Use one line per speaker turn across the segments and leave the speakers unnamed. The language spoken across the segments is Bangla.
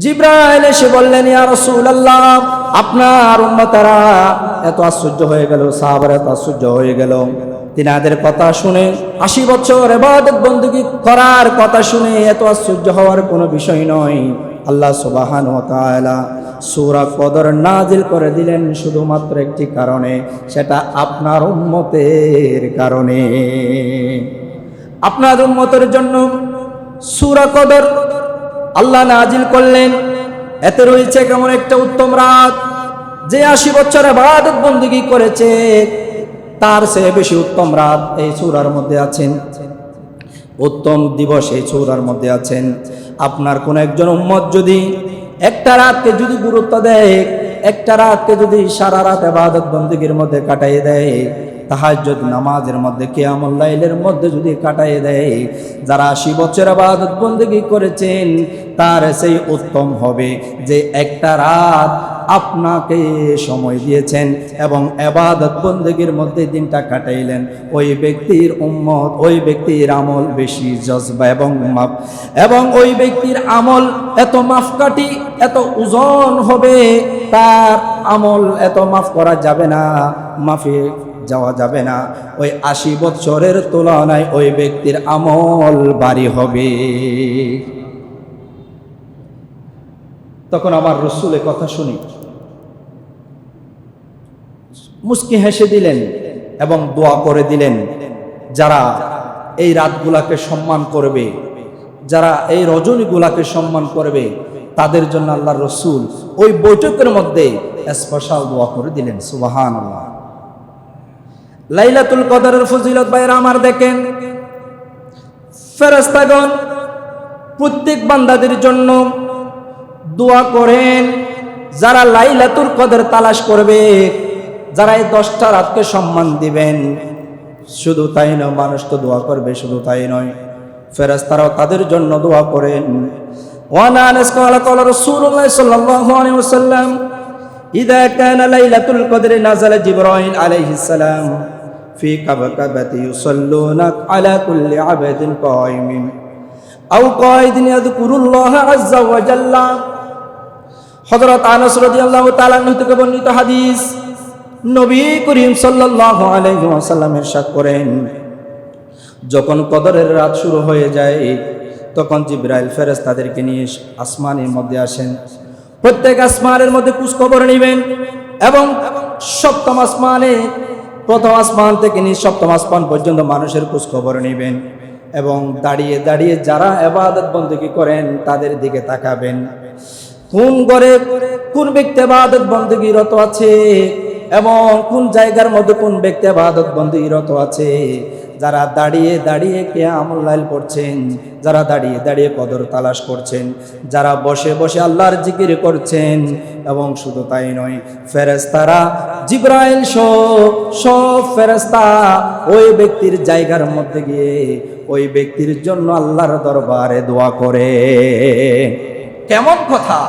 জিবরাইল এসে বললেন, ইয়া রাসূলুল্লাহ, আপনার উম্মতেরা এত আশ্চর্য হয়ে গেল, সাহাবারা এত আশ্চর্য হয়ে গেল তিনাদের কথা শুনে, 80 বছর ইবাদত বندگی করার কথা শুনে এত আশ্চর্য হওয়ার কোনো বিষয় নয়। আল্লাহ সুবহানাহু ওয়া তাআলা সূরা কদর নাজিল করে দিলেন শুধুমাত্র একটি কারণে, সেটা আপনার উম্মতের কারণে। আপনার উম্মতের জন্য সূরা কদর আল্লাহ নাজিল করলেন। এতে রয়েছে কেমন একটা উত্তম রাত, যে 80 বছর ইবাদত বندگی করেছে তার চেয়ে বেশি উত্তম রাত এই সূরার মধ্যে আছেন, উত্তম দিবস এই সূরার মধ্যে আছেন। আপনার কোন একজন উম্মত যদি একটা রাতকে যদি গুরুত্ব দেয়, একটা রাতকে যদি সারা রাত ইবাদত বندگির মধ্যে কাটায় দেয়, তাহাজ্জুদ নামাজের মধ্যে, কিয়ামুল লাইলের মধ্যে যদি কাটায় দেয়, যারা 80 বছর ইবাদত বندگی করেছেন তার সেই উত্তম হবে যে একটা রাত আপনাকে সময় দিয়েছেন এবং ইবাদত বندگির মধ্যে দিনটা কাটাইলেন। ওই ব্যক্তির উম্মত, ওই ব্যক্তির আমল বেশি জজবা এবং ওই ব্যক্তির আমল এত মাপকাঠি, এত ওজন হবে, তার আমল এত মাফ করা যাবে না, মাফে যাওয়া যাবে না। ওই 80 বছরের তুলনায় ওই ব্যক্তির আমল ভারী হবে। তখন আমার রাসূলের কথা শুনি মুস্কি হেসে দিলেন এবং দোয়া করে দিলেন, যারা এই রাতগুলাকে সম্মান করবে, যারা এই রজনীগুলাকে সম্মান করবে, তাদের জন্য আল্লাহর রাসূল ওই বৈঠকের মধ্যে স্পেশাল দোয়া করে দিলেন। সুবহানাল্লাহ। লাইলাতুল কদরের ফজিলত ভাইরা আমার দেখেন, ফেরেশতাগণ প্রত্যেক বান্দাদের জন্য দোয়া করেন। যারা লাইলাতুল কদর তালাশ করবে, যারা এই 10টা রাতকে সম্মান দিবেন, শুধু তাই নয়, মানুষ তো দোয়া করবে, শুধু তাই নয়, ফেরেশতারাও তাদের জন্য দোয়া করেন। ওয়ানা আনাস ক্বালা ক্বালা রাসূলুল্লাহ সাল্লাল্লাহু আলাইহি ওয়াসাল্লাম, ইযা কানা লাইলাতুল কদরি নাযালা জিবরাইল আলাইহিস সালাম ফি কাবাকাবাতি ইউসাল্লুনা আলা কুল্লি আবদিন কায়িমিন আও কায়িদিন ইয়াযকুরুল্লাহ আযজা ওয়া জাল্লা। হযরত আনাস রাদিয়াল্লাহু তাআলা আনহু থেকে বর্ণিত হাদিস, নবী করিম সাল্লাল্লাহু আলাইহি ওয়াসাল্লাম ইরশাদ করেন, যখন কদরের রাত শুরু হয়ে যায় তখন জিবরাইল ফেরেশতাদেরকে নিয়ে আসমানের মধ্যে আসেন। প্রত্যেক আসমানের মধ্যে খোঁজ খবর নেবেন এবং সপ্তম আসমানে, প্রথম আসমান থেকে নিয়ে সপ্তম আসমান পর্যন্ত মানুষের খোঁজ খবর নেবেন এবং দাঁড়িয়ে দাঁড়িয়ে যারা ইবাদত বندگی করেন তাদের দিকে তাকাবেন। কোন ঘরে কোন ব্যক্তি ইবাদত বندگی রত আছে এবং কোন জায়গার মধ্যে কোন ব্যক্তি ইবাদত বندگی রত আছে। যারা দাঁড়িয়ে দাঁড়িয়ে কিয়ামুল লাইল পড়ছেন, যারা দাঁড়িয়ে দাঁড়িয়ে কদর তালাশ করছেন, যারা বসে বসে আল্লাহর জিকির করছেন, এবং শুধু তাই নয়, ফেরেশতারা জিবরাইল সব ফেরেশতা ওই ব্যক্তির জায়গার মধ্যে গিয়ে ওই ব্যক্তির জন্য আল্লাহর দরবারে দোয়া করে। কেমন কথা!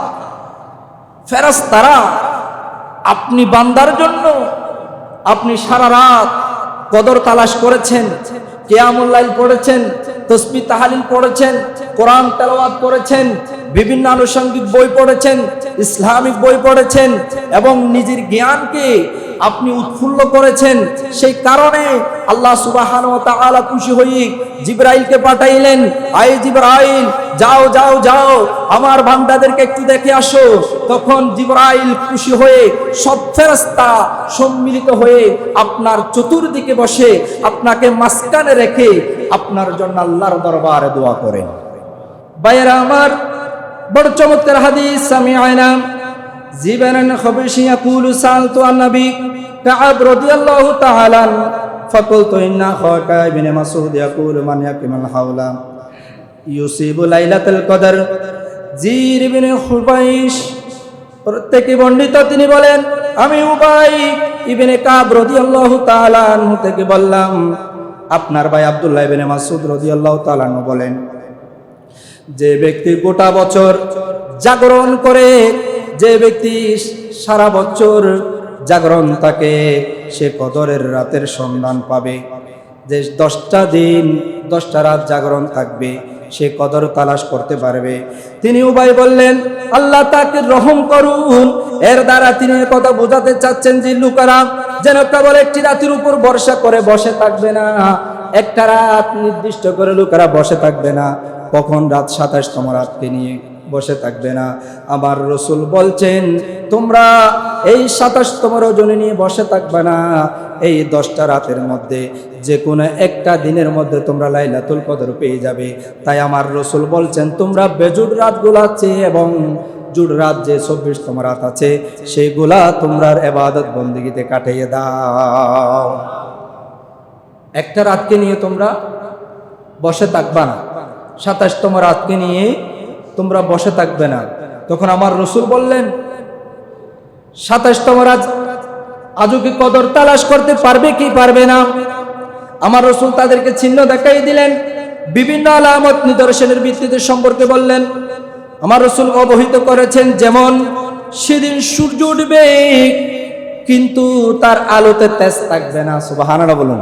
ফেরেশতারা আপনি বান্দার জন্য, আপনি সারা রাত কদর তালাশ করেছেন, কিয়ামুল লাইল পড়েছেন, তাসবিহ তাহলিল পড়েছেন, কোরআন তেলাওয়াত করেছেন, বিভিন্ন আনুষঙ্গিক বই পড়েছেন, ইসলামিক বই পড়েছেন এবং নিজের জ্ঞানকে আপনি উৎফুল্ল করেছেন। সেই কারণে আল্লাহ সুবহানাহু ওয়া তাআলা খুশি হয়ে জিবরাইলকে পাঠাইলেন, আয় জিবরাইল, যাও যাও যাও আমার বান্দাদেরকে একটু দেখে আসো। তখন জিবরাইল খুশি হয়ে সব ফেরেশতা সম্মিলিত হয়ে আপনার চতুর্দিকে বসে আপনাকে মাঝখানে রেখে আপনার জন্য আল্লাহর দরবারে দোয়া করেন। ভাইয়েরা আমার, বড় চমৎকার হাদিস। সামিআনা জিবারান খাবিশি ইয়াকুলু সালতু আন নবী কাআব রাদিয়াল্লাহু তাআলা ফাকুলতু ইন্না খাকা ইবনে মাসউদ ইয়াকুলু মান ইয়াকিমুল হাওলা ইউসিবু লাইলাতুল কদর। জির ইবনে খুবাইশ প্রত্যেকই বর্ণিত, তিনি বলেন, আমি উবাই ইবনে কাব রাদিয়াল্লাহু তাআলা আনহু থেকে বললাম, আপনার ভাই আব্দুল্লাহ ইবনে মাসউদ রাদিয়াল্লাহু তাআলা আনহু বলেন, যে ব্যক্তি গোটা বছর জাগরণ করে, যে ব্যক্তি সারা বছর জাগরণ থাকে, সে কদরের রাতের সন্ধান পাবে। যে 10টা দিন 10টা রাত জাগরণ থাকবে, সে কদর তালাশ করতে পারবে। তিনি উবাই বললেন, আল্লাহ তাকে রহম করুন। এর দ্বারা তিনি কথা বোঝাতে চাচ্ছেন যে লোকেরা যেন কেবল একটি রাতের উপর ভরসা করে বসে থাকবে না, একটা রাত নির্দিষ্ট করে লোকেরা বসে থাকবে না, কখন রাত 27তম রাতকে নিয়ে বসে থাকবে না। আমার রসুল বলছেন, তোমরা এই 27তম রজনী নিয়ে বসে থাকবে না, এই 10টা রাতের মধ্যে যে কোনো একটা দিনের মধ্যে তোমরা লাইলাতুল কদর পেয়ে যাবে। তাই আমার রসুল বলছেন, তোমরা বেজুড় রাতগুলো আছে এবং জুড় রাত যে 24তম রাত আছে সেইগুলা তোমরা ইবাদত বন্দেগীতে কাটিয়ে দাও। একটা রাতকে নিয়ে তোমরা বসে থাকবা না, 27তম রাতকে নিয়ে তোমরা বসে থাকবে না। তখন আমার রসুল বললেন, 27তম রাত আজও কি কদর তালাশ করতে পারবে কি পারবে না? আমার রসুল তাদেরকে চিহ্ন দেখাই দিলেন, বিভিন্ন আলামত নিদর্শনের ভিত্তিতে সম্পর্কে বললেন। আমার রসুল অবহিত করেছেন, যেমন সেদিন সূর্য উঠবে কিন্তু তার আলোতে তেজ থাকবে না। সুবহানাল্লাহ বলুন।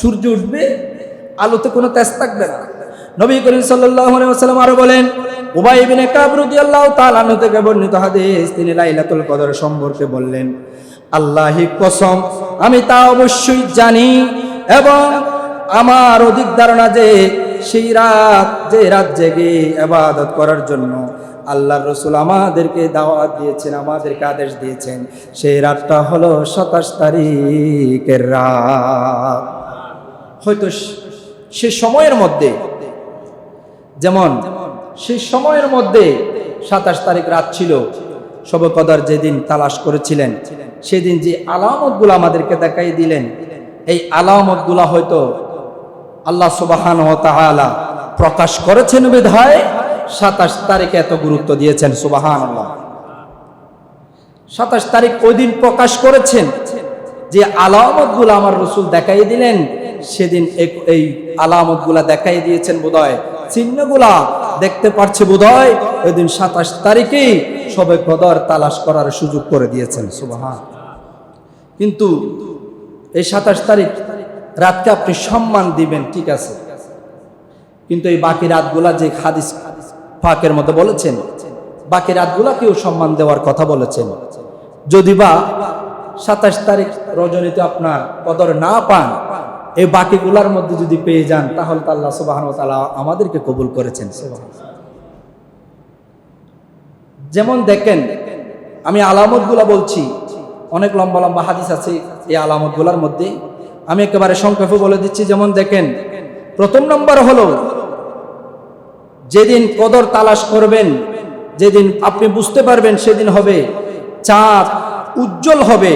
সূর্য উঠবে, আলোতে কোনো তেজ থাকবে না। নবী করিম সাল্লাল্লাহু আলাইহি ওয়াসাল্লাম আরো বলেন, উবাই ইবনে কাব রাদিয়াল্লাহু তাআলা আনহু থেকে বর্ণিত হাদিস, তিনি লাইলাতুল কদর সম্পর্কে বললেন, আল্লাহি কসম, আমি তা অবশ্যই জানি এবং আমার অধিক ধারণা যে সেই রাত, যে রাত জেগে ইবাদত করার জন্য আল্লাহর রাসূল আমাদেরকে দাওয়াত দিয়েছেন, আমাদেরকে আদেশ দিয়েছেন, সেই রাতটা হলো 27 তারিখের রাত। হয়তো সে সময়ের মধ্যে, যেমন সেই সময়ের মধ্যে 27 তারিখ রাত ছিল, শবে কদর যেদিন তালাশ করেছিলেন সেদিন যে আলামতগুলো আমাদেরকে দেখাই দিলেন, এই আলামতগুলো হয়তো আল্লাহ সুবহানাহু ওয়া তাআলা প্রকাশ করেছেন বিধায় 27 তারিখে এত গুরুত্ব দিয়েছেন। সুবহানাল্লাহ। 27 তারিখ ওই দিন প্রকাশ করেছেন, যে আলামতগুলো আমার রাসূল দেখাই দিলেন সেদিন এই আলামতগুলা দেখাই দিয়েছেন বোধহয়, চিহ্নগুলা দেখতে পারছে বোধহয় ওই দিন 27 তারিখেই শবে কদর তালাশ করার সুযোগ করে দিয়েছেন। সুবহান। কিন্তু এই 27 তারিখ রাতকে আপনি সম্মান দিবেন, ঠিক আছে, কিন্তু এই বাকি রাতগুলা যে হাদিস পাকের মধ্যে বলেছেন, বাকি রাতগুলাকেও সম্মান দেওয়ার কথা বলেছেন। যদি বা 27 তারিখ রজনীতে আপনার কদর না পান, এই বাকিগুলার মধ্যে যদি পেয়ে যান, তাহলে তো আল্লাহ সুবহানাহু ওয়া তাআলা আমাদেরকে কবুল করেছেন। যেমন দেখেন, আমি আলামতগুলা বলছি, অনেক লম্বা লম্বা হাদিস আছে এই আলামতগুলার মধ্যে, আমি একেবারে সংক্ষেপে বলে দিচ্ছি। যেমন দেখেন, প্রথম নম্বর হলো, যেদিন কদর তালাশ করবেন, যেদিন আপনি বুঝতে পারবেন সেদিন হবে চাঁদ উজ্জ্বল হবে,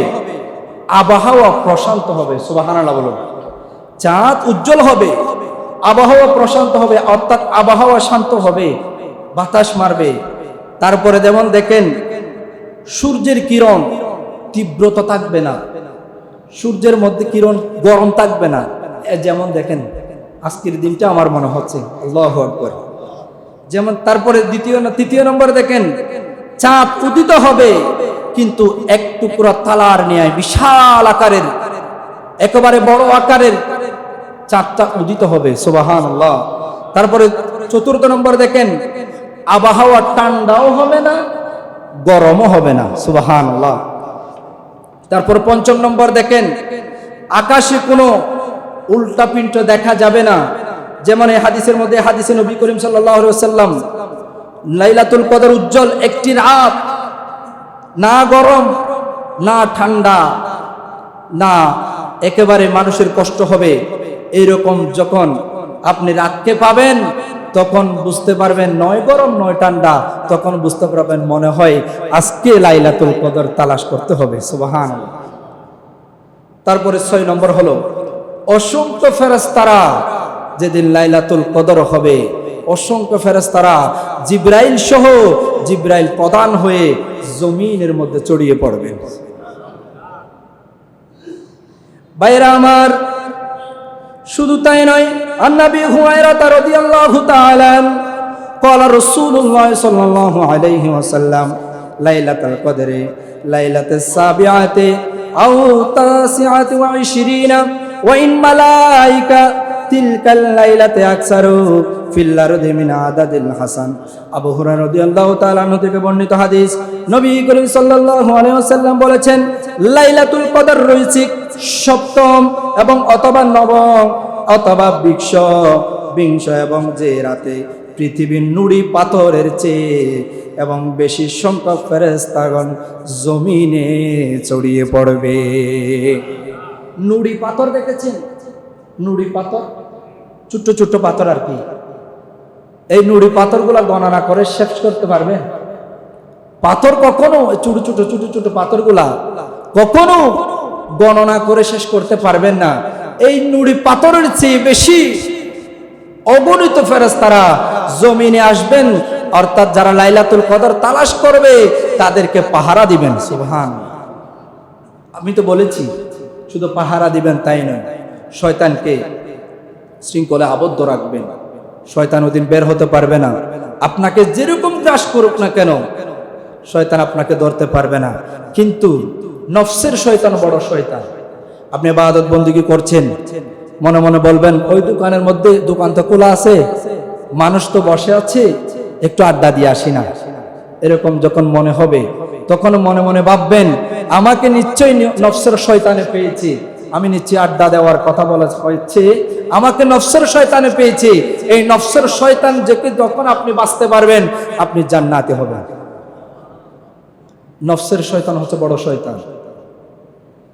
আবহাওয়া প্রশান্ত হবে। সুবহানাল্লাহ বলুন। চাঁদ উজ্জ্বল হবে, আবহাওয়া প্রশান্ত হবে, অর্থাৎ আবহাওয়া শান্ত হবে, বাতাস মারবে। তারপরে যেমন দেখেন, সূর্যের কিরণ তীব্রতা থাকবে না, সূর্যের মধ্যে কিরণ গরম থাকবে না। যেমন দেখেন আজকের দিনটা আমার মনে হচ্ছে, আল্লাহু আকবার। যেমন তারপরে তৃতীয় নম্বর দেখেন, চাঁদ উদিত হবে কিন্তু এক টুকরা তালার ন্যায় বিশাল আকারের, একেবারে বড় আকারের চাঁদটা উদিত হবে। সুবহানাল্লাহ। তারপরে চতুর্থ নম্বর দেখেন, আবহাওয়া ঠান্ডাও হবে না, গরমও হবে না। সুবহানাল্লাহ। তারপর পঞ্চম নম্বর দেখেন, আকাশে কোনো উল্টা পিণ্ড দেখা যাবে না। যেমন এই হাদিসের মধ্যে, হাদিসে নবী করিম সাল্লাল্লাহু আলাইহি ওয়াসাল্লাম, লাইলাতুল কদর উজ্জ্বল একটি রাত, না গরম না ঠান্ডা, না একেবারে মানুষের কষ্ট হবে, এইরকম যখন আপনি রাতকে পাবেন তখন বুঝতে পারবেন নয় গরম নয় ঠান্ডা, তখন বুঝতে পারবেন মনে হয় আজকে লাইলাতুল কদর তালাশ করতে হবে। সুবহানাল্লাহ। তারপরে 6 নম্বর হলো, অসংখ্য ফেরেশতারা যেদিন লাইলাতুল কদর হবে, অসংখ্য ফেরেশতারা জিবরাইল সহ, জিবরাইল প্রধান হয়ে জমিনের মধ্যে ছড়িয়ে পড়বেন। ভাইরা আমার, শুধু তাই নয়, আন-নবী হুরায়রা রাদিয়াল্লাহু তাআলা قال رسول الله صلى الله عليه وسلم ليلة القدر ليلة السابعة أو 29 وإن ملائكة তিলকাল লাইলাতে আকসারু ফিল আরদি মিন আদাদিল হাসান। আবু হুরায়রা রাদিয়াল্লাহু তাআলা আনহু থেকে বর্ণিত হাদিস, নবী করিম সাল্লাল্লাহু আলাইহি ওয়াসাল্লাম বলেছেন, লাইলাতুল কদর রয়েছে সপ্তম এবং অথবা নবম অথবা বিংশ এবং যে রাতে পৃথিবীর নুড়ি পাথরের চেয়ে এবং বেশি সংখ্যক ফেরেশতাগণ জমিনে ছড়িয়ে পড়বে। নুড়ি পাথর দেখেছেন? নুড়ি পাথর, ছোট্ট ছোট্ট পাথর আর কি। এই নুড়ি পাথরগুলা গণনা করে শেষ করতে পারবে? পাথর কখনো ছোট ছোট ছোট ছোট পাথরগুলা কখনো গণনা করে শেষ করতে পারবেন না। এই নুড়ি পাথরের চেয়ে বেশি অগণিত ফেরেশতারা জমিনে আসবেন, অর্থাৎ যারা লাইলাতুল কদর তালাশ করবে তাদেরকে পাহারা দিবেন। সুবহানাল্লাহ। আমি তো বলেছি শুধু পাহারা দিবেন তাই নয়, শয়তানকে শৃঙ্খলে আবদ্ধ রাখবেন। শয়তান ওদিন বের হতে পারবে না। আপনাকে যেরকম গ্রাস করুক না কেন শয়তান আপনাকে ধরতে পারবে না। কিন্তু নফসের শয়তান বড় শয়তান। আপনি ইবাদত বন্দেগী করছেন, মনে মনে বলবেন ওই দোকানের মধ্যে, দোকান তো খোলা আছে, মানুষ তো বসে আছে, একটু আড্ডা দিয়ে আসি না। এরকম যখন মনে হবে তখন মনে মনে ভাববেন আমাকে নিশ্চয়ই নফসের শয়তানে পেয়েছে, আমি নিশ্চয়ই আড্ডা দেওয়ার কথা বলা হয়েছে, আমাকে নফসের শয়তানে পেয়েছে। এই নফসের শয়তান থেকে যখন আপনি বাঁচতে পারবেন আপনি জান্নাতে হবেন। নফসের শয়তান হচ্ছে বড় শয়তান।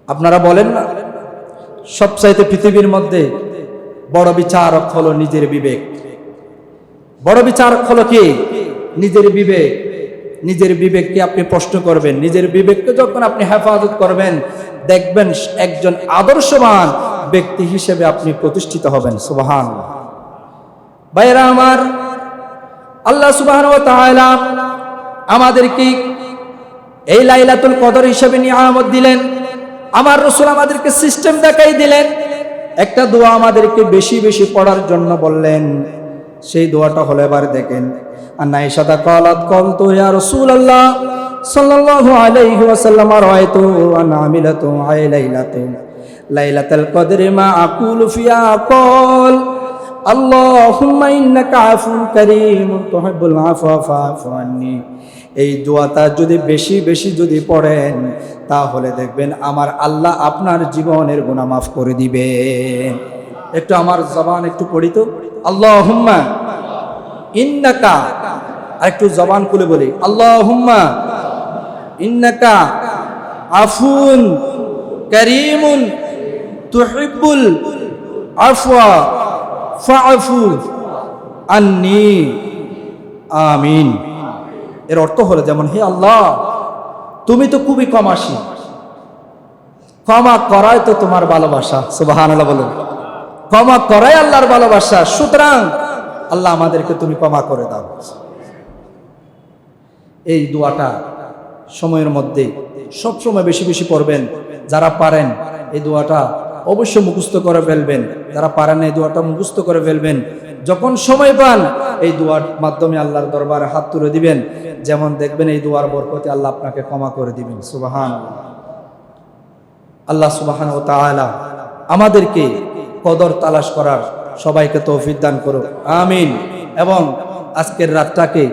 আপনারা বলেন না সবচাইতে পৃথিবীর মধ্যে বড় বিচারক হলো নিজের বিবেক। বড় বিচারক হলো কি? নিজের বিবেক। নিজের বিবেককে আপনি প্রশ্ন করবেন, নিজের বিবেককে যখন আপনি হেফাজত করবেন দেখবেন একজন আদর্শবান ব্যক্তি হিসেবে আপনি প্রতিষ্ঠিত হবেন। সুবহানাল্লাহ। ভাইরা আমার, আল্লাহ সুবহানাহু ওয়া তাআলা আমাদেরকে এই লাইলাতুল কদর হিসেবে নিয়ামত দিলেন। আমার রাসূল আমাদেরকে সিস্টেম দেখাই দিলেন। একটা দোয়া আমাদেরকে বেশি বেশি পড়ার জন্য বললেন। সেই দোয়াটা হলো, এবার দেখেন, আয়েশা ক্বালাত ক্বালতু ইয়া রাসূলুল্লাহ সাল্লাল্লাহু আলাইহি ওয়াসাল্লাম রাআইতু আন আমিলাতু লাইলাতুল কদরি মা আকুলু ফিহা ক্বাল আল্লাহুম্মা ইন্নাকা আফুন কারীমুন তুহিব্বুল আফওয়া ফা'ফু আন্নী। এই দোয়াটা যদি বেশি বেশি যদি পড়েন তাহলে দেখবেন আমার আল্লাহ আপনার জীবনের গুনাহ মাফ করে দিবেন। একটু আমার জবান একটু পড়ি তো, আল্লাহুম্মা ইন্নাকা, আর একটু জবান খুলে বলি, আল্লাহুম্মা ইন্নাকা আফুন কারীমুন তুহিব্বুল আফওয়া ফা'ফু আন্নী। আমিন। এর অর্থ হলো যেমন, হে আল্লাহ তুমি তো খুবই ক্ষমাশী, ক্ষমা করাই তো তোমার ভালোবাসা। সুবহানাল্লাহ বলুন। ক্ষমা করাই আল্লাহর ভালোবাসা, সুতরাং আল্লাহ আমাদেরকে তুমি ক্ষমা করে দাও। এই দোয়াটা সময়ের মধ্যে সবসময় বেশি বেশি পড়বেন। যারা পারেন এই দোয়াটা অবশ্যই মুখস্থ করে ফেলবেন, যারা পারেন এই দোয়াটা মুখস্থ করে ফেলবেন। যখন সময় পান এই দোয়ার মাধ্যমে আল্লাহর দরবারে হাত তুলে দিবেন, যেমন দেখবেন এই দোয়ার বরকতে আল্লাহ আপনাকে ক্ষমা করে দিবেন। সুবহানাল্লাহ। আল্লাহ সুবহানাহু ওয়া তাআলা আমাদেরকে কদর তালাশ করার সবাইকে তৌফিক দান করুক, আমিন। এবং আজকের রাতটাকে,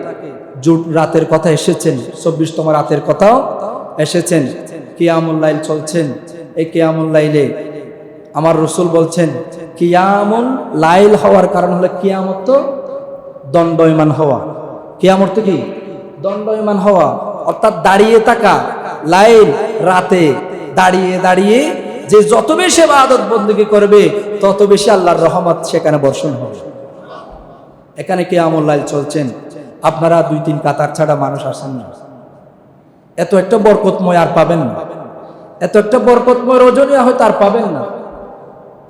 রাতের কথা এসেছেন, 24তম রাতের কথাও এসেছেন, কিয়ামুল লাইল চলছেন। এই কিয়ামুল লাইলে আমার রাসূল বলছেন কিয়ামুল লাইল হওয়ার কারণ হলো কিয়ামত তো দণ্ডায়মান হওয়া। কিয়ামত তো কি? দণ্ডায়মান হওয়া, অর্থাৎ দাঁড়িয়ে থাকা। লাইল রাতে দাঁড়িয়ে দাঁড়িয়ে যে যত বেশি ইবাদত বন্দেগী করবে তত বেশি আল্লাহর রহমত সেখানে বর্ষণ হবে। এখানে কিয়ামুল লাইল চলছেন, আপনারা 2-3 কাতার ছাড়া মানুষ আসেন না। এত একটা বরকতময় আর পাবেন না, এত একটা বরকতময় রজনী হয়তো আর পাবেন না।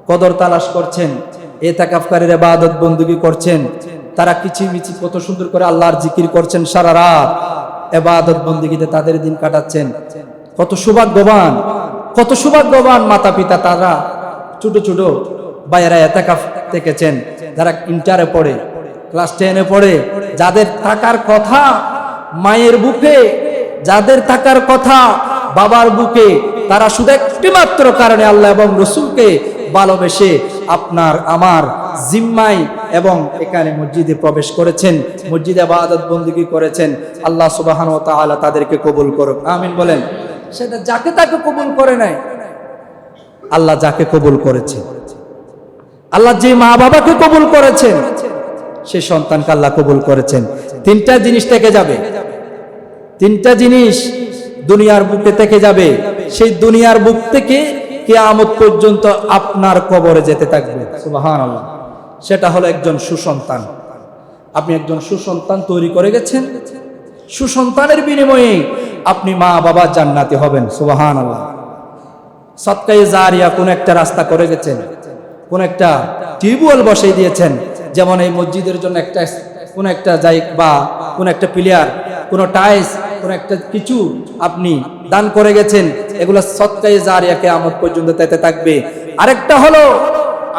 কদর তালাশ করছেন, ইতিকাফকারীর ইবাদত বন্দেগী করছেন, তারা কিচিমিচি কত সুন্দর করে আল্লাহর জিকির করছেন, সারা রাত ইবাদত বন্দেগীতে তাদের দিন কাটাচ্ছেন। কত সৌভাগ্যবান, কত সৌভাগ্যবান মাতা পিতা তারা। ছোট ছোট ভাইয়েরা ইতিকাফ থেকেছেন, যারা ইন্টারে পড়ে, ক্লাস 10-এ পড়ে, যাদের থাকার কথা মায়ের বুকে, যাদের থাকার কথা বাবার বুকে, তারা শুধু একটি মাত্র কারণে আল্লাহ এবং রাসূলকে ভালোবেসে আপনার আমার জিম্মায় এবং এখানে মসজিদে প্রবেশ করেছেন, মসজিদে ইবাদত বন্দেগী করেছেন। আল্লাহ সুবহানাহু ওয়া তাআলা তাদেরকে কবুল করুক, আমিন বলেন। সেটা যাকে তাকে কবুল করে নাই, আল্লাহ যাকে কবুল করেছে, আল্লাহ যে মা বাবাকে কবুল করেছেন সেই সন্তানকে আল্লাহ কবুল করেছেন। তিনটা জিনিস থেকে যাবে, তিনটা জিনিস দুনিয়ার বুকে থেকে যাবে। সেই দুনিয়ার বুক থেকে কিয়ামত পর্যন্ত আপনার কবরে যেতে থাকবে, সুবহানাল্লাহ। সেটা হলো একজন সুসন্তান। আপনি একজন সুসন্তান তৈরি করে গেছেন, সুসন্তানের বিনিময়ে আপনি মা বাবা জান্নাতি হবেন, সুবহানাল্লাহ। সদকায়ে জারিয়া কোন একটা রাস্তা করে গেছেন, কোন একটা টিউবওয়েল বসিয়ে দিয়েছেন, যেমন এই মসজিদের জন্য একটা কোন একটা জায়গা বা কোন একটা প্লেয়ার, কোন টাইলস, কোন একটা কিছু আপনি দান করে গেছেন, এগুলো সদকায়ে জারিয়া কিয়ামত পর্যন্ত যেতে থাকবে। আরেকটা হলো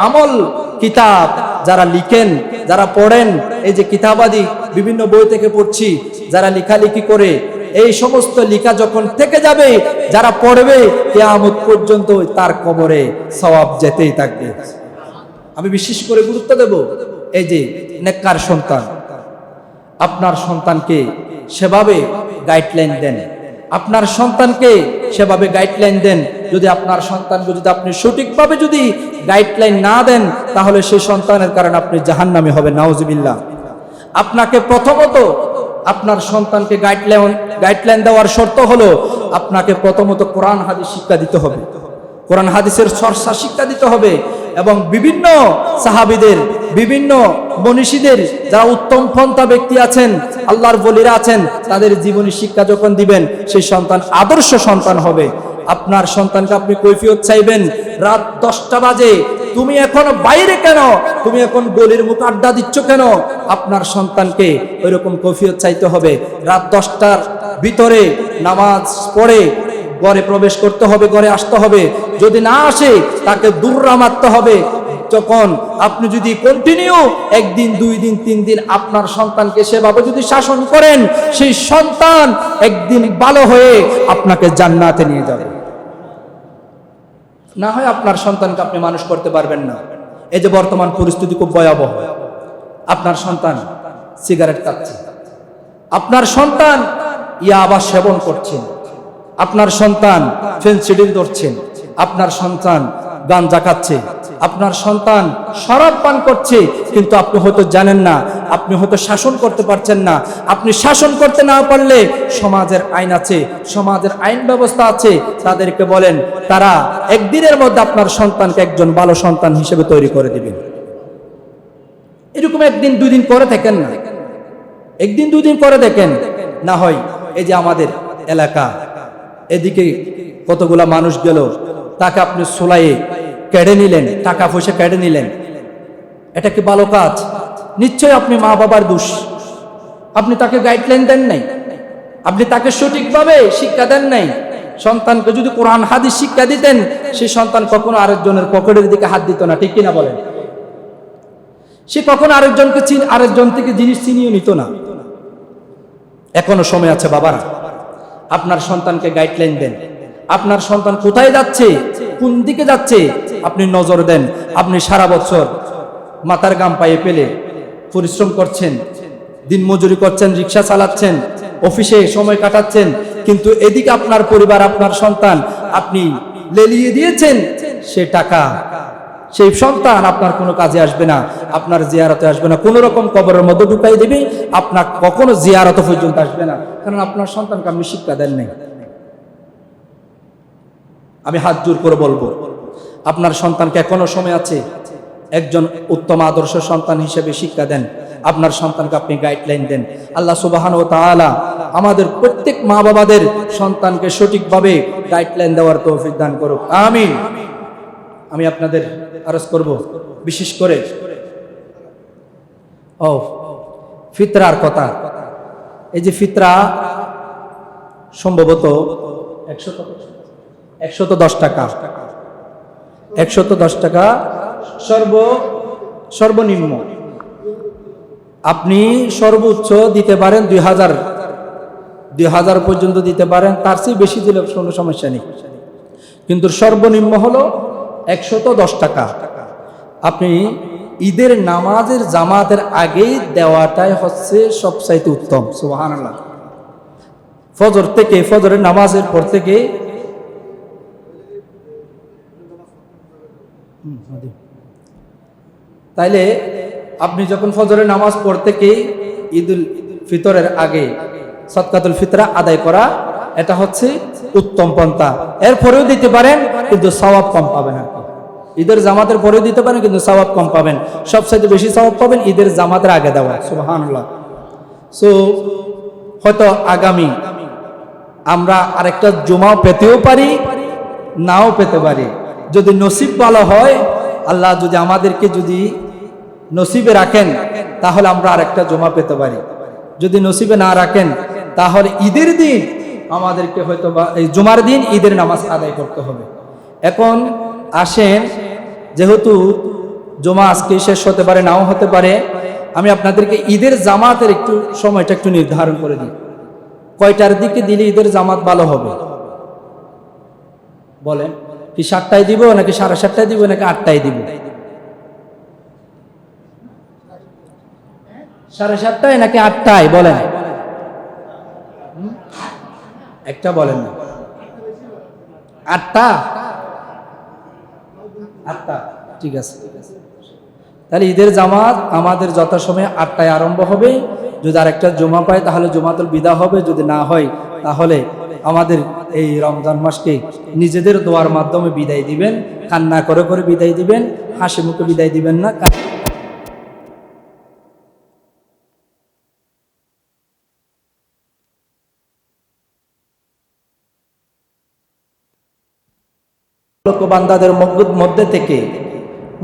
আমল কিতাব, যারা লিখেন, যারা পড়েন, এই যে কিতাবাদি বিভিন্ন বই থেকে পড়ছি, যারা লেখালেখি করে, এই সমস্ত লেখা যখন থেকে যাবে, যারা পড়বে কিয়ামত পর্যন্ত তার কবরে সওয়াব যেতেই থাকবে। আমি বিশেষ করে গুরুত্ব দেব এই যে নেককার সন্তান। আপনার সন্তানকে সেভাবে গাইডলাইন দেন, আপনার সন্তানকে সেভাবে গাইডলাইন দেন। যদি আপনার সন্তানকে যদি আপনি সঠিকভাবে যদি গাইডলাইন না দেন, তাহলে সেই সন্তানের কারণে আপনি জাহান্নামী হবেন, নাউজুবিল্লাহ। আপনাকে প্রথমত আপনার সন্তানকে গাইডলাইন দেওয়ার শর্ত হলো আপনাকে প্রথমত কোরআন হাদিস শিক্ষা দিতে হবে, কোরআন হাদিসের চর্চা শিক্ষা দিতে হবে, এবং বিভিন্ন সাহাবীদের, বিভিন্ন মনীষীদের, যারা উত্তম পন্থা ব্যক্তি আছেন, আল্লাহর ওলিরা আছেন, তাদের জীবনী শিক্ষা যখন দিবেন, সেই সন্তান আদর্শ সন্তান হবে। আপনার সন্তানকে আপনি কৈফিয়ত চাইবেন, রাত 10টা বাজে তুমি এখন বাইরে কেন, তুমি এখন গলির মুখ আড্ডা দিচ্ছ কেন? আপনার সন্তানকে ওইরকম কৈফিয়ত চাইতে হবে। রাত 10টার ভিতরে নামাজ পড়ে ঘরে প্রবেশ করতে হবে, ঘরে আসতে হবে। যদি না আসে তাকে দূররা মারতে হবে। যখন আপনি যদি কন্টিনিউ 1 দিন 2 দিন 3 দিন আপনার সন্তানকে সেভাবে যদি শাসন করেন, সেই সন্তান একদিন ভালো হয়ে আপনাকে জান্নাতে নিয়ে যাবে। না হয় আপনার সন্তানকে আপনি মানুষ করতে পারবেন না। এই যে বর্তমান পরিস্থিতি খুব ভয়াবহ, আপনার সন্তান সিগারেট খাচ্ছে, আপনার সন্তান ইয়াবা সেবন করছেন, আপনার সন্তান ফেনসিডিল ধরছেন, আপনার সন্তান গাঞ্জা খাচ্ছে, আপনার সন্তান শরাব পান করছে, কিন্তু আপনি হয়তো জানেন না, আপনি হয়তো শাসন করতে পারছেন না। আপনি শাসন করতে না পারলে সমাজের আইন আছে, সমাজের আইন ব্যবস্থা আছে, তাদেরকে বলেন, তারা একদিনের মধ্যে আপনার সন্তানকে একজন ভালো সন্তান হিসেবে তৈরি করে দিবেন। এরকম 1 দিন 2 দিন করে থাকেন না, 1 দিন 2 দিন করে দেখেন। না হয় এই যে আমাদের এলাকা, এদিকে কতগুলা মানুষ গেল, তাকে আপনি সোলাইয়ে কেড়ে নিলেন, টাকা পয়সা কেড়ে নিলেন, এটা কি ভালো কাজ? নিশ্চয়ই আপনি মা বাবার দোষ। আপনি তাকে গাইডলাইন দেন নাই, আপনি তাকে সঠিকভাবে শিক্ষা দেন নাই। সন্তানকে যদি কোরআন হাদিস শিক্ষা দিতেন, সেই সন্তান কখনো আরেকজনের পকেটের দিকে হাত দিত না, ঠিক কিনা বলেন? সে কখনো আরেকজন থেকে জিনিস ছিনিয়ে নিত না। এখনো সময় আছে বাবারা, আপনার সন্তানকে গাইডলাইন দেন। আপনার সন্তান কোথায় যাচ্ছে, কোন দিকে যাচ্ছে, আপনি নজর দেন। আপনি সারা বছর মাথার গাম পায়ে পেলে পরিশ্রম করছেন, দিন মজুরি করছেন, রিক্সা চালাচ্ছেন, অফিসে সময় কাটাচ্ছেন, কিন্তু এদিকে আপনার পরিবার, আপনার সন্তান আপনি লেলিয়ে দিয়েছেন। সে টাকা, সেই সন্তান আপনার কোনো কাজে আসবে না, আপনার জিয়ারতে আসবে না, কোনো রকম কবরের মধ্যে ঢুকাই দিবে, আপনার কখনো জিয়ারত পর্যন্ত আসবে না, কারণ আপনার সন্তানকে আপনি শিক্ষা দেন নাই। আমি হাত জোর করে বলবো, আপনার সন্তানকে এখনো সময় আছে, একজন উত্তম আদর্শ সন্তান হিসেবে শিক্ষা দেন। আপনার সন্তানকে আপনি গাইডলাইন দেন। আল্লাহ সুবহানাহু ওয়া তাআলা আমাদের প্রত্যেক মা বাবাদের সন্তানকে সঠিকভাবে গাইডলাইন দেওয়ার তৌফিক দান করুক, আমিন। আমি আপনাদের আরজ করব, বিশেষ করে ফিতরার কথা। এই যে ফিতরা সম্ভবত 110 টাকা, 110 টাকা সর্বনিম্ন। আপনি সর্বোচ্চ দিতে পারেন 2000 পর্যন্ত দিতে পারেন, তার চেয়ে বেশি দিলে কোনো সমস্যা নেই, কিন্তু সর্বনিম্ন হলো 110 টাকা। আপনি ঈদের নামাজের জামাতের আগেই দেওয়াটাই হচ্ছে সবচাইতে উত্তম। সুবহানাল্লাহ। ফজরের নামাজের পর থেকে তাইলে আপনি যখন ফজরের নামাজ পড়তে গিয়ে ঈদুল ফিতরের আগে সদকাতুল ফিতরা আদায় করা, এটা হচ্ছে উত্তম পন্থা। এরপরেও দিতে পারেন, কিন্তু সওয়াব কম পাবেন। ঈদের জামাতের পরেও দিতে পারেন, কিন্তু সওয়াব কম পাবেন। সবচাইতে বেশি সওয়াব পাবেন ঈদের জামাতের আগে দেওয়া। সুবহানাল্লাহ। সো হয়তো আগামী আমরা আরেকটা জুমাও পেতেও পারি, নাও পেতে পারি। যদি নসিব ভালো হয়, আল্লাহ যদি আমাদেরকে যদি নসিবে রাখেন, তাহলে আমরা আরেকটা জুমা পেতে পারি। যদি নসিবে না রাখেন, তাহলে ঈদের দিন আমাদেরকে হয়তো বা এই জুমার দিন ঈদের নামাজ আদায় করতে হবে। এখন আসেন, যেহেতু জুমা আজকে শেষ হতে পারে, নাও হতে পারে, আমি আপনাদেরকে ঈদের জামাতের একটু সময়টা একটু নির্ধারণ করে দিই। কয়টার দিকে দিলে ঈদের জামাত ভালো হবে বলেন? কি 7টায় দিব, নাকি 7:30টায় দিব, নাকি 8টায় দিব? 7:30টায় নাকি 8টায় বলেন? একটা বলেন না। 8টা? ঠিক আছে। তাহলে ঈদের জামাত আমাদের যথাসময়ে 8টায় আরম্ভ হবে। যদি আরেকটা জুমা পাই, তাহলে জুমাতুল বিদা হবে। যদি না হয়, তাহলে আমাদের এই রমজান মাসকে নিজেদের দোয়ার মাধ্যমে বিদায় দিবেন। কান্না করে করে বিদায় দিবেন, হাসি মুখে বিদায় দিবেন না। বান্দাদের মধ্যে থেকে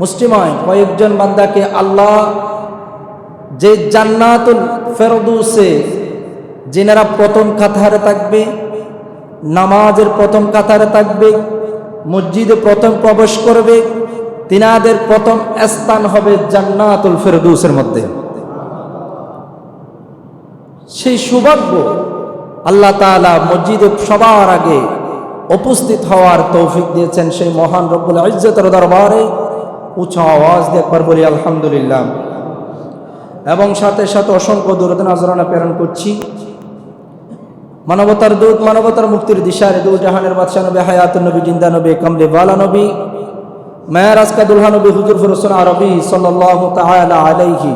মুসলিমায় কয়েকজন বান্দাকে আল্লাহ যে জান্নাতুল ফেরদৌসে, যিনারা প্রথম কাতারে থাকবে, নামাজের প্রথম কাতারে থাকবে, মসজিদে প্রথম প্রবেশ করবে, তিনাদের প্রথম স্থান হবে জান্নাতুল ফেরদৌসের মধ্যে। সেই সৌভাগ্য আল্লাহ তাআলা মসজিদে সবার আগে উপস্থিত হওয়ার তৌফিক দিয়েছেন সেই মহান রব্বুল ইজ্জতের দরবারে। উচ্চ আওয়াজ দিয়ে একবার বলি আলহামদুলিল্লাহ। এবং সাথে সাথে অসংখ্য দরুদ নজরানা প্রেরণ করছি মানবতার দূত, মানবতার মুক্তির দিশারে দু জাহানের বাদশা নবী, হায়াতুন নবী, জিন্দা নবী, কামলে ওয়ালা নবী, মেরাজ কা দুলহা নবী হুজুর ফিরোজ আরবি সাল্লাল্লাহু তাআলা আলাইহি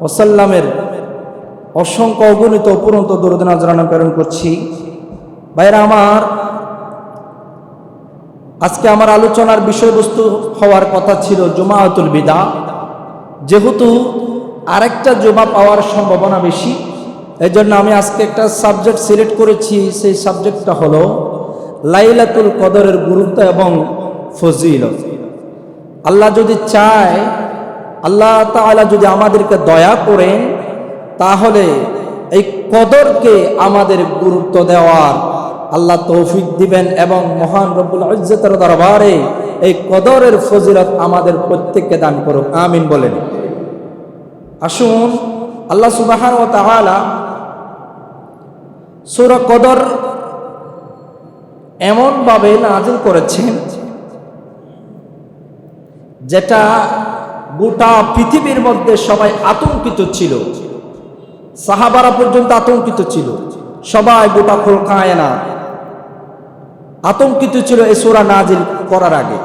ওয়াসাল্লামের অসংখ্য অগণিত অপূরন্ত দরুদ নজরানা প্রেরণ করছি। ভাইরা আমার, আজকে আমার আলোচনার বিষয়বস্তু হওয়ার কথা ছিল জুমাতুল বিদা। যেহেতু আরেকটা জুমা পাওয়ার সম্ভাবনা বেশি, এই জন্য আমি আজকে একটা সাবজেক্ট সিলেক্ট করেছি। সেই সাবজেক্টটা হলো লাইলাতুল কদরের গুরুত্ব এবং ফজিলত। আল্লাহ যদি চায়, আল্লাহ তাআলা যদি আমাদেরকে দয়া করেন, তাহলে এই কদরকে আমাদের গুরুত্ব দেওয়ার আল্লাহ তৌফিক দিবেন এবং মহান রব্বুল ইজ্জতের দরবারে এই কদরের ফজিলত আমাদের প্রত্যেককে দান করুক, আমিন বলেন। আসুন, আল্লাহ সুবহানাহু ওয়া তাআলা সূরা কদর এমন ভাবে নাযিল করেছেন যেটা গোটা পৃথিবীর মধ্যে সবাই আতঙ্কিত ছিল। সাহাবারা পর্যন্ত আতঙ্কিত ছিল, সবাই গোটা খোলকায়না আতঙ্কিত ছিল এই সূরা নাযিল করার আগে।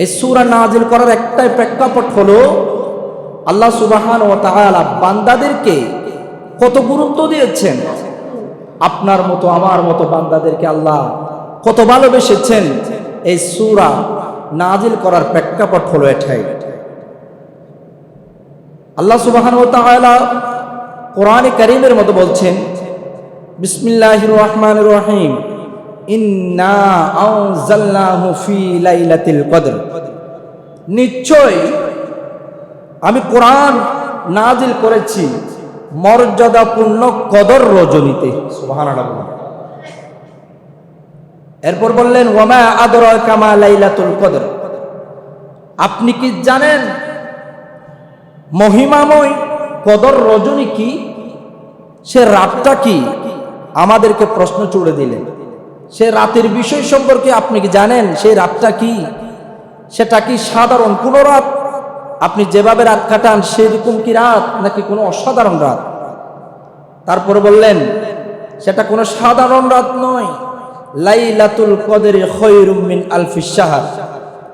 এই সূরা নাযিল করার একটাই প্রেক্ষাপট হলো আল্লাহ সুবহানাহু ওয়া তাআলা বান্দাদেরকে কত গুরুত্ব দিয়েছেন। আপনার মতো আমার মতো বান্দাদেরকে আল্লাহ কত ভালোবেসেছেন। এই সূরা নাযিল করার প্রেক্ষাপট হলো এটাই। আল্লাহ সুবহানাহু ওয়া তাআলা কোরআনে কারীমের মধ্যে বলছেন, বিসমিল্লাহির রহমানির রহিম, ইন্না আনজালনাহু ফি লাইলাতিল কদর। নিশ্চয় আমি কোরআন নাযিল করেছি মর্যাদাপূর্ণ কদর রজনীতে। সুবহানাল্লাহ। এরপর বললেন, ওয়ামা আদরাকা মা লাইলাতুল কদর। আপনি কি জানেন মহিমাময় কদর রজনী কি, সে রাতটা কি? আমাদেরকে প্রশ্ন ছুড়ে দিলেন। সে রাতের বিষয় সম্পর্কে আপনি কি জানেন? সেই রাতটা কি? সেটা কি সাধারণ কোনো রাত? আপনি যেভাবে রাত কাটান সেরকম কি রাত, নাকি কোনো অসাধারণ রাত? তারপরে বললেন সেটা কোনো সাধারণ রাত নয়। লাইলাতুল কদরি খায়রুম মিন আলফিশ শাহর,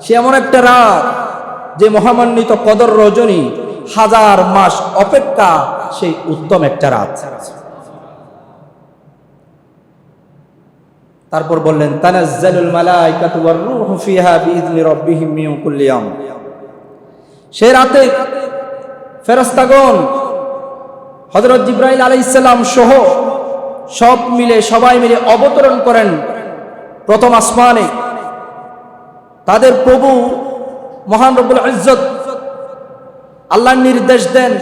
সে এমন একটা রাত যে মহামান্বিত কদর রজনী হাজার মাস অপেক্ষা সেই উত্তম একটা রাত। তারপর বললেন তানাজ্জালুল মালাইকাতু ওয়ার রূহু ফিহা বিইذনি রাব্বিহিম মিন কুল্লি ইয়াম, সেই রাতে ফেরেশতাগণ হযরত জিবরাইল আলাইহিস সালাম সহ সবাই মিলে অবতরণ করেন প্রথম আসমানে। তাদের প্রভু মহান রব্বুল ইজ্জত আল্লাহর নির্দেশ দেন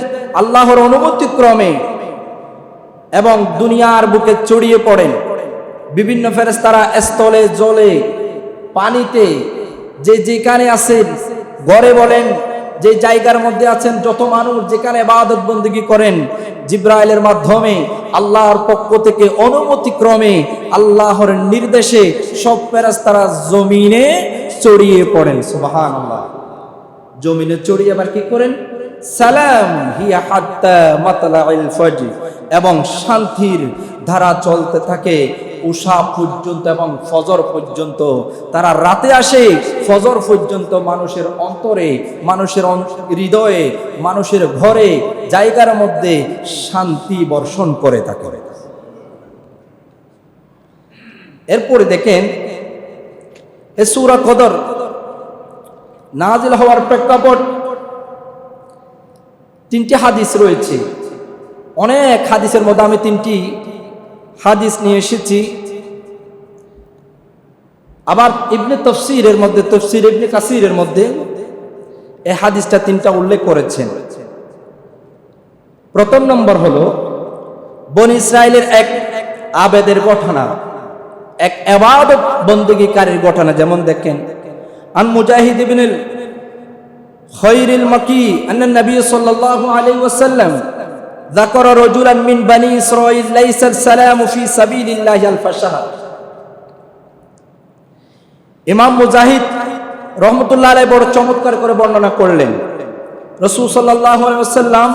আল্লাহর অনুমতি ক্রমে, এবং দুনিয়ার বুকে ছড়িয়ে পড়েন বিভিন্ন ফেরেশতারা স্থলে জলে পানিতে, যে যেখানে আছেন, ঘরে বলেন যে জায়গার মধ্যে আছেন, যত মানুষ যেখানে ইবাদত বন্দেগী করেন, জিবরাইলের মাধ্যমে আল্লাহর পক্ষ থেকে অনুমতি ক্রমে আল্লাহর নির্দেশে সব ফেরেশতারা জমিনে ছড়িয়ে পড়েন। সুবহানাল্লাহ। জমিনে ছড়িয়ে আবার কি করেন? সালাম হিয়া হাত্তা মাতলাইল ফজর, এবং শান্তির ধারা চলতে থাকে উষা পর্যন্ত এবং ফজর পর্যন্ত। তারা রাতে আসে, ফজর পর্যন্ত মানুষের অন্তরে, মানুষের হৃদয়ে, মানুষের ঘরে, জায়গার মধ্যে শান্তি বর্ষণ করে থাকে। এরপরে দেখেন এ সূরা কদর নাজিল হওয়ার প্রেক্ষাপট, তিনটি হাদিস রয়েছে। অনেক হাদিসের মধ্যে আমি তিনটি হাদিস নিয়ে এসেছি। আবার ইবনে তাফসীরের মধ্যে, তাফসীর ইবনে কাসীরের মধ্যে এই হাদিসটা তিনটা উল্লেখ করেছেন। প্রথম নম্বর হলো বনি ইসরাইলের এক আবেদের ঘটনা, এক ইবাদত বন্দেগীকারীর ঘটনা। যেমন দেখেন আন মুজাহিদ ইবনুল খায়রিল মাকি আন্না নবী সাল্লাল্লাহু আলাইহি ওয়াসাল্লাম যাকারা রাজুলান মিন বনি ইসরাঈল লাইসা সালামু ফি সাবিলিল্লাহি আল-ফাশাহা। ইমাম মুজাহিদ রহমতুল্লাহ আলাইহি বড় চমৎকার করে বর্ণনা করলেন। রাসূল সাল্লাল্লাহু আলাইহি ওয়াসাল্লাম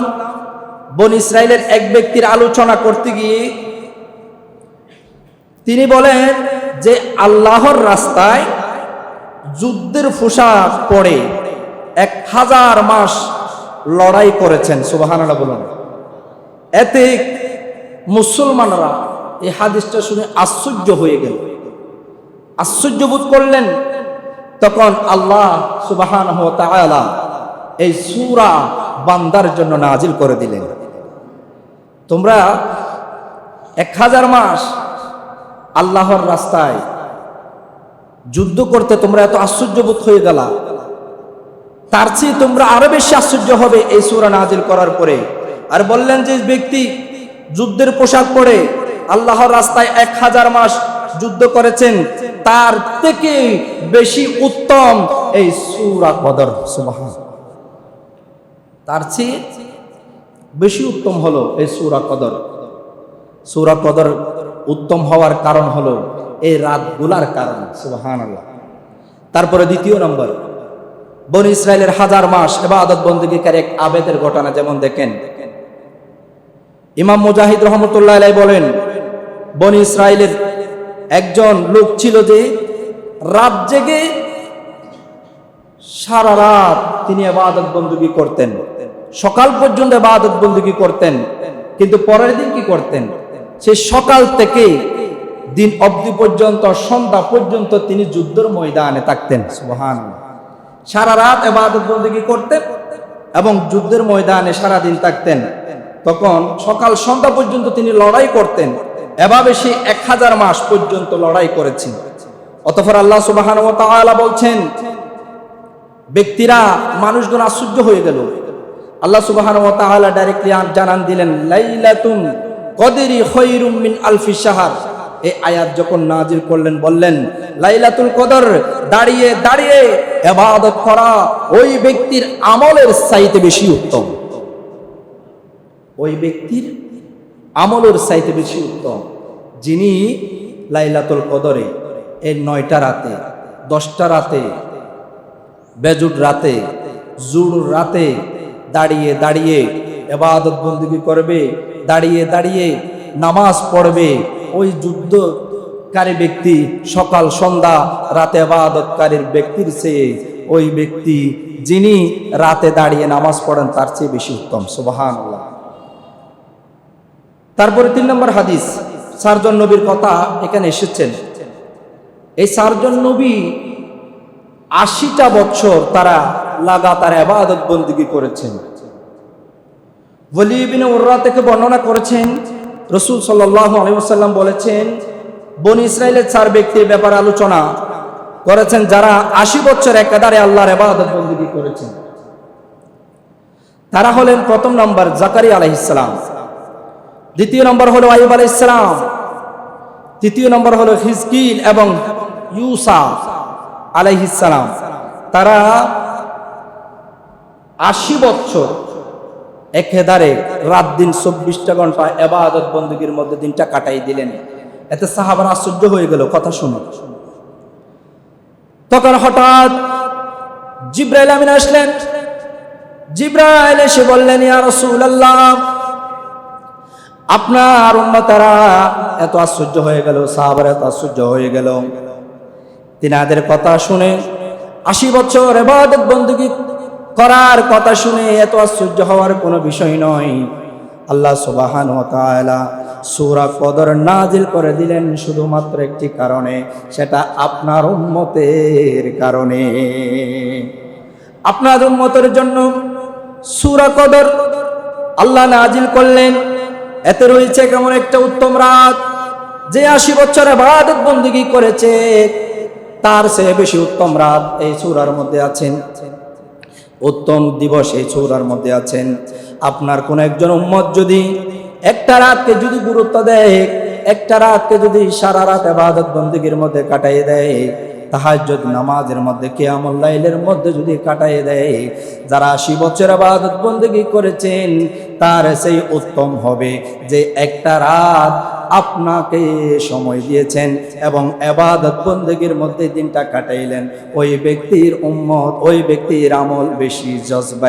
বনি ইসরাইলের এক ব্যক্তির আলোচনা করতে গিয়ে তিনি বলেন যে আল্লাহর রাস্তায় যুদ্ধের পোশাক পরে 1000 মাস লড়াই করেছেন। সুবহানাল্লাহ বলুন। এতে মুসলমানরা এই হাদিসটা শুনে আশ্চর্য হয়ে গেল, আশ্চর্য বোধ করলেন। তখন আল্লাহ সুবহানাহু ওয়া তাআলা এই সূরা বান্দার জন্য নাজিল করে দিলেন। তোমরা 1000 মাস আল্লাহর রাস্তায় যুদ্ধ করতে তোমরা এত আশ্চর্য বোধ হয়ে গেলা, তার চেয়ে তোমরা আরো বেশি আশ্চর্য হবে এই সূরা নাজিল করার পরে। আর বললেন যে ব্যক্তি যুদ্ধের পোশাক পরে আল্লাহর রাস্তায় 1000 মাস যুদ্ধ করেছেন, তার থেকে বেশি উত্তম এই সূরা কদর। সুবহানাল্লাহ। তার চেয়ে বেশি উত্তম হলো এই সূরা কদর। সূরা কদর উত্তম হওয়ার কারণ হলো এই রাতগুলার কারণ। সুবহানাল্লাহ। তারপরে দ্বিতীয় নম্বর বনি ইসরাইলের 1000 মাস ইবাদত বন্দেগীকারী এক আবেদের ঘটনা। যেমন দেখেন ইমাম মুজাহিদ রহমতুল্লাহ আলাইহি বলেন বনি ইসরাইলের একজন লোক ছিল যে রাত জেগে সারা রাত তিনি ইবাদত বন্দেগী করতেন, সকাল পর্যন্ত ইবাদত বন্দেগী করতেন। কিন্তু পরের দিন কি করতেন? সে সকাল থেকে দিন অবধি পর্যন্ত, সন্ধ্যা পর্যন্ত তিনি যুদ্ধের ময়দানে থাকতেন। সুবহানাল্লাহ। সারা রাত ইবাদত বন্দেগী করতেন এবং যুদ্ধের ময়দানে সারা দিন থাকতেন। তখন সকাল সন্ধ্যা পর্যন্ত তিনি লড়াই করতেন। এভাবে সে 1000 মাস পর্যন্ত লড়াই করেছেন। অতঃপর আল্লাহ সুবহানাহু ওয়া তাআলা বলছেন, ব্যক্তিরা মানুষগণ আশ্চর্য হয়ে গেল। আল্লাহ সুবহানাহু ওয়া তাআলা ডাইরেক্টলি জানান দিলেন লাইলাতুন কদরি খায়রুম মিন আলফি শাহর। এই আয়াত যখন নাজিল করলেন বললেন লাইলাতুল কদর দাঁড়িয়ে দাঁড়িয়ে ইবাদত করা ওই ব্যক্তির আমলের চাইতে বেশি উত্তম, ওই ব্যক্তির আমলের চাইতে বেশি উত্তম, যিনি লাইলাতুল কদরে, এই 9টা রাতে, 10টা রাতে, বেজুর রাতে, জুর রাতে দাঁড়িয়ে দাঁড়িয়ে ইবাদত বন্দেগী করবে, দাঁড়িয়ে দাঁড়িয়ে নামাজ পড়বে। ওই যুদ্ধকারী ব্যক্তি সকাল সন্ধ্যা রাতে ইবাদতকারীর ব্যক্তির চেয়ে ওই ব্যক্তি যিনি রাতে দাঁড়িয়ে নামাজ পড়েন তার চেয়ে বেশি উত্তম। সুবহানাল্লাহ। তারপরে 3 নম্বর হাদিস, 4 জন নবীর কথা এখানে এসেছেন। এই 4 জন নবী 80টা বছর তারা লাগাতার ইবাদত বন্দেগী করেছেন। ওয়ালি ইবনে উররা থেকে বর্ণনা করেছেন, রাসূল সাল্লাল্লাহু আলাইহি ওয়াসাল্লাম বলেছেন, বনী ইসরাইলের 4 ব্যক্তির ব্যাপারে আলোচনা করেছেন যারা 80 বছর একাধারে আল্লাহর ইবাদত বন্দেগী করেছেন। তারা হলেন প্রথম নম্বর জাকারিয়া আলাইহিস সালাম, দ্বিতীয় নম্বর হলো আইয়ুব আলাইহিস সালাম, তৃতীয় নম্বর হলো হিজকিল এবং ইউসা আলাইহিস সালাম। তারা 80 বছর একেধারে রাত দিন 24টা ঘন্টা ইবাদত বন্দেগীর মধ্যে দিনটা কাটাই দিলেন। এতে সাহাবারা আশ্চর্য হয়ে গেল কথা শুনে। তখন হঠাৎ জিবরাইল আমিন আসলেন। জিবরাইল এসে বললেন, ইয়া রাসূলুল্লাহ, আপনার উম্মতেরা এত আশ্চর্য হয়ে গেল, সাহাবারা এত আশ্চর্য হয়ে গেল তিনাদের কথা শুনে, 80 বছর ইবাদত বন্দেগী করার কথা শুনে এত আশ্চর্য হওয়ার কোনো বিষয় নয়। আল্লাহ সুবহানাহু ওয়া তাআলা সূরা কদর নাজিল করে দিলেন শুধুমাত্র একটি কারণে, সেটা আপনার উম্মতের কারণে। আপনার উম্মতের জন্য সূরা কদর আল্লাহ নাজিল করলেন। এতে রয়েছে কেমন একটা উত্তম রাত, যে 80 বছর ইবাদত বন্দেগী করেছে তার চেয়ে বেশি উত্তম রাত এই সূরার মধ্যে আছেন, উত্তম দিবস এই সূরার মধ্যে আছেন। আপনার কোন একজন উম্মত যদি একটা রাতকে যদি গুরুত্ব দেয়, একটা রাতকে যদি সারা রাত ইবাদত বন্দেগীর মধ্যে কাটাইয়ে দেয়, তাহাজ্জুদ নামাজের মধ্যে, কিয়ামুল লাইলের মধ্যে যদি কাটাইয়ে দেয়, যারা 80 বছর ইবাদত বন্দেগী করেছেন তার সেই উত্তম হবে যে একটা রাত আপনাকে সময় দিয়েছেন এবং ইবাদত বন্দেগীর মধ্যে দিনটা কাটাইলেন। ওই ব্যক্তির উম্মত, ওই ব্যক্তির আমল বেশি জজবা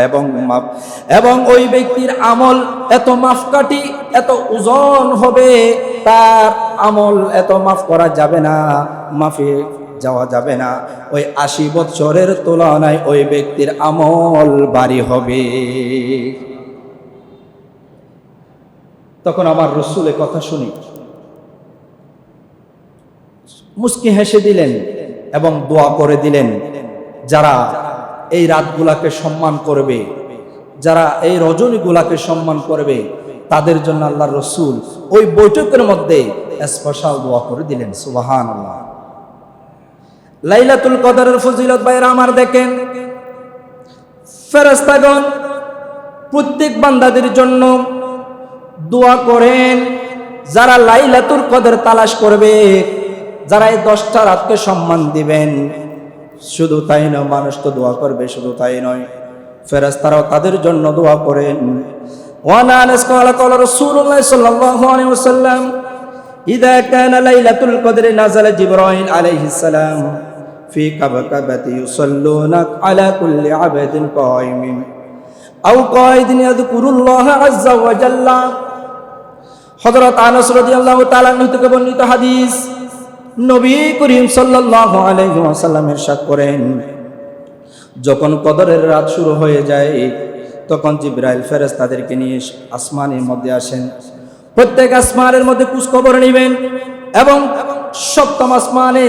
এবং ওই ব্যক্তির আমল এত মাপকাঠি, এত ওজন হবে, তার আমল এত মাফ করা যাবে না, মাফে যাওয়া যাবে না। ওই 80 বছরের তুলনায় ওই ব্যক্তির আমল ভারী হবে। তখন আমার রাসূলের কথা শুনি মুস্কি হেসে দিলেন এবং দোয়া করে দিলেন, যারা এই রাতগুলাকে সম্মান করবে, যারা এই রজনীগুলাকে সম্মান করবে, তাদের জন্য আল্লাহর রাসূল ওই বৈঠকের মধ্যে স্পেশাল দোয়া করে দিলেন। সুবহানাল্লাহ। লাইলাতুল কদরের ফজিলত ভাইরা আমার দেখেন, ফেরেশতাগণ প্রত্যেক বান্দাদের জন্য দোয়া করেন। যারা লাইলাতুল কদর তালাশ করবে, যারা এই 10টা রাতকে সম্মান দিবেন, শুধু তাই নয়, মানুষ তো দোয়া করবে, শুধু তাই নয়, ফেরেশতারাও তাদের জন্য দোয়া করেন। ওয়ানা আনাস ক্বালা ক্বালা রাসূলুল্লাহ সাল্লাল্লাহু আলাইহি ওয়াসাল্লাম, ইযা কানা লাইলাতুল কদরি নাযালা জিবরাইল আলাইহিস সালাম ফি কাবকাবাতি ইউসাল্লুনা আলা কুল্লি আবদিন কায়িমিন আও কায়িদিন ইয়াযকুরুল্লাহ আযজা ওয়া জাল্লা। হযরত আনাস রাদিয়াল্লাহু তাআলা আনহু থেকে বর্ণিত হাদিস, নবী করিম সাল্লাল্লাহু আলাইহি ওয়াসাল্লাম ইরশাদ করেন, যখন কদরের রাত শুরু হয়ে যায় তখন জিবরাইল ফেরেশতাদেরকে নিয়ে আসমানের মধ্যে আসেন। প্রত্যেক আসমানের মধ্যে খোঁজ খবর নেবেন এবং সপ্তম আসমানে,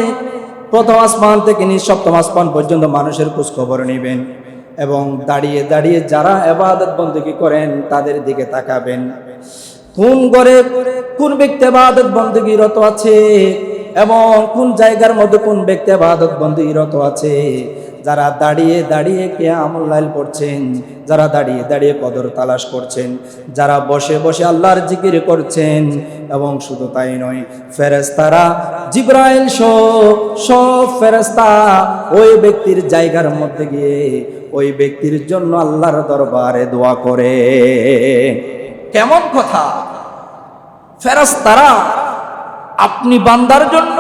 প্রথম আসমান থেকে নিয়ে সপ্তম আসমান পর্যন্ত মানুষের খোঁজ খবর নেবেন এবং দাঁড়িয়ে দাঁড়িয়ে যারা ইবাদত বন্দেগী করেন তাদের দিকে তাকাবেন। কোন ঘরে কোন ব্যক্তি ইবাদত বন্দেগীরত আছে এবং কোন জায়গার মধ্যে কোন ব্যক্তি ইবাদত বন্দেগীরত আছে। যারা দাঁড়িয়ে দাঁড়িয়ে কিয়ামুল লাইল পড়ছেন, যারা দাঁড়িয়ে দাঁড়িয়ে কদর তালাশ করছেন, যারা বসে বসে আল্লাহর জিকির করছেন, এবং শুধু তাই নয়, ফেরেশতারা জিবরাইল সব ফেরেশতা ওই ব্যক্তির জায়গার মধ্যে গিয়ে ওই ব্যক্তির জন্য আল্লাহর দরবারে দোয়া করে। কেমন কথা! ফেরেশতারা আপনি বান্দার জন্য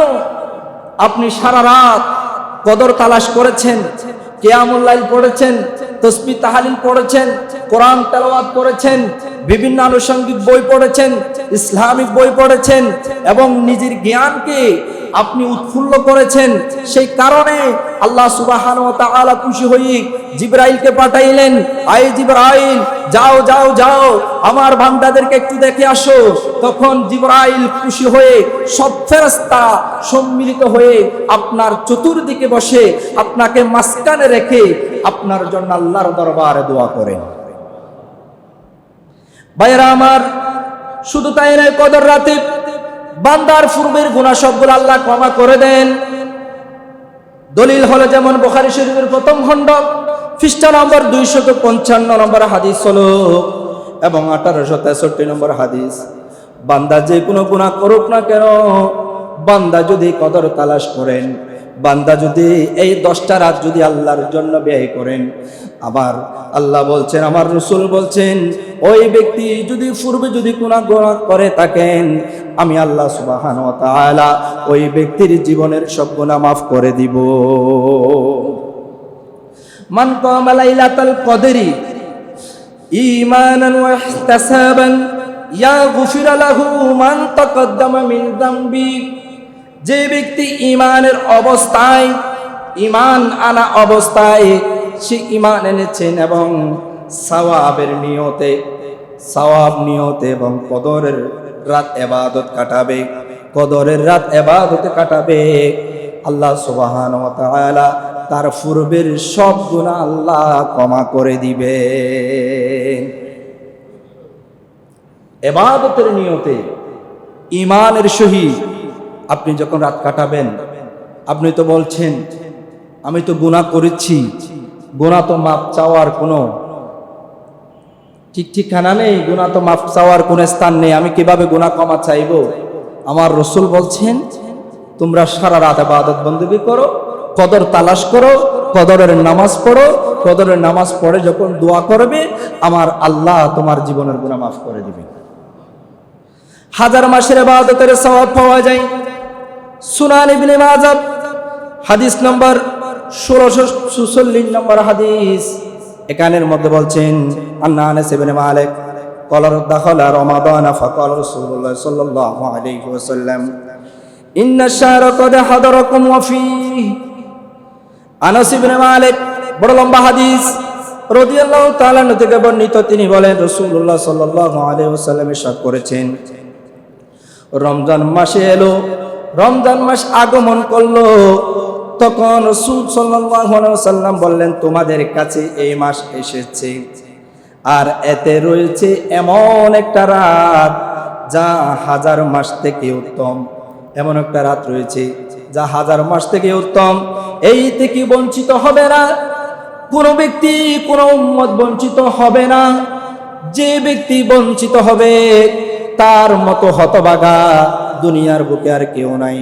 আপনি সারা রাত কদর তালাশ করেছেন, কিয়ামুল লাইল পড়েছেন, তাসবিহ তাহলিল পড়েছেন, কোরআন তেলাওয়াত করেছেন, বিভিন্ন আনুষঙ্গিক বই পড়েছেন, ইসলামিক বই পড়েছেন এবং নিজের জ্ঞানকে আপনি উৎফুল্ল করেছেন। সেই কারণে আল্লাহ সুবহানাহু ওয়া তাআলা খুশি হয়ে জিবরাইলকে পাঠাইলেন, আয় জিবরাইল, যাও যাও যাও আমার বান্দাদেরকে একটু দেখে আসো। তখন জিবরাইল খুশি হয়ে সব ফেরেশতা সম্মিলিত হয়ে আপনার চতুর্দিকে বসে আপনাকে মাঝখানে রেখে আপনার জন্য আল্লাহর দরবারে দোয়া করেন। ভাইরা আমার, শুধু তাই নয়, কদর রাতে বান্দার পূর্বের গুনাহ সবগুলো আল্লাহ ক্ষমা করে দেন। দলিল হলো যেমন বুখারী শরীফের প্রথম খণ্ড পৃষ্ঠা নম্বর 255 নম্বর হাদিস হলো এবং 1863 নম্বর হাদিস, বান্দা যে কোনো গুনাহ করুক না কেন, বান্দা যদি কদর তালাশ করেন, বান্দা যদি এই 10টা রাত যদি আল্লাহর জন্য ব্যয় করেন, আবার আল্লাহ বলছেন, আমার রাসূল বলছেন, ওই ব্যক্তি যদি পূর্বে যদি গুনাহ করে থাকেন, আমি আল্লাহ সুবহানাহু ওয়া তাআলা ওই ব্যক্তির জীবনের সব গুনাহ মাফ করে দিব। মান কামা লাইলাতাল কদরি ঈমানান ওয়া ইহতিসাবান ইয়াগফির লাহু মান তাকদ্দামা মিন যামবি। যে ব্যক্তি ঈমানের অবস্থায়, ঈমান আনা অবস্থায় সে ঈমান এনেছেন এবং সওয়াবের নিয়তে, সওয়াব নিয়তে এবং কদরের রাত ইবাদত কাটাবে, কদরের রাত ইবাদতে কাটাবে, আল্লাহ সুবহানাহু ওয়া তাআলা তার পূর্বের সব গুনাহ আল্লাহ ক্ষমা করে দিবেন। ইবাদতের নিয়তে ঈমানের সহিত আপনি যখন রাত কাটাবেন, আপনি তো বলছেন আমি তো গুনাহ করেছি, গুনাহ তো মাপ চাওয়ার কোনো ঠিক ঠিকানা নেই, গুনাহ তো মাপ চাওয়ার কোনো স্থান নেই, আমি কিভাবে গুনাহ ক্ষমা চাইব? আমার রাসূল বলছেন, তোমরা সারা রাত ইবাদত বندگی করো, কদর তালাশ করো, কদরের নামাজ পড়ো, কদরের নামাজ পড়ে যখন দোয়া করবে, আমার আল্লাহ তোমার জীবনের গুনাহ মাফ করে দিবেন। হাজার মাসের ইবাদতের সওয়াব পাওয়া যায়। সুনান ইবনে মাজাহ হাদিস নম্বর 1646 নম্বর হাদিস, এখানের মধ্যে বলছেন, আন্না আনাস ইবনে মালিক ক্বালা দাখালা রমাদান ফাকাল রাসূলুল্লাহ সাল্লাল্লাহু আলাইহি ওয়াসাল্লাম ইন্না শাহরা ক্বাদ হাদারাকুম ওয়া ফীহি। আনাস ইবনে মালিক, বড় লম্বা হাদিস, রাদিয়াল্লাহু তাআলা থেকে বর্ণিত, তিনি বলেন রাসূলুল্লাহ সাল্লাল্লাহু আলাইহি ওয়াসাল্লাম ইরশাদ করেছেন, রমজান মাসে এলো, রমজান মাস আগমন করলো, তখন রাসূল সাল্লাল্লাহু আলাইহি ওয়াসাল্লাম বললেন, তোমাদের কাছে এই মাস এসেছে আর এতে রয়েছে এমন একটা রাত যা হাজার মাস থেকে উত্তম। এমন একটা রাত রয়েছে যা হাজার মাস থেকে উত্তম। এই থেকে বঞ্চিত হবে না কোনো ব্যক্তি, কোনো উম্মত বঞ্চিত হবে না। যে ব্যক্তি বঞ্চিত হবে তার মতো হতভাগা দুনিয়ার বুকে আর কেউ নাই।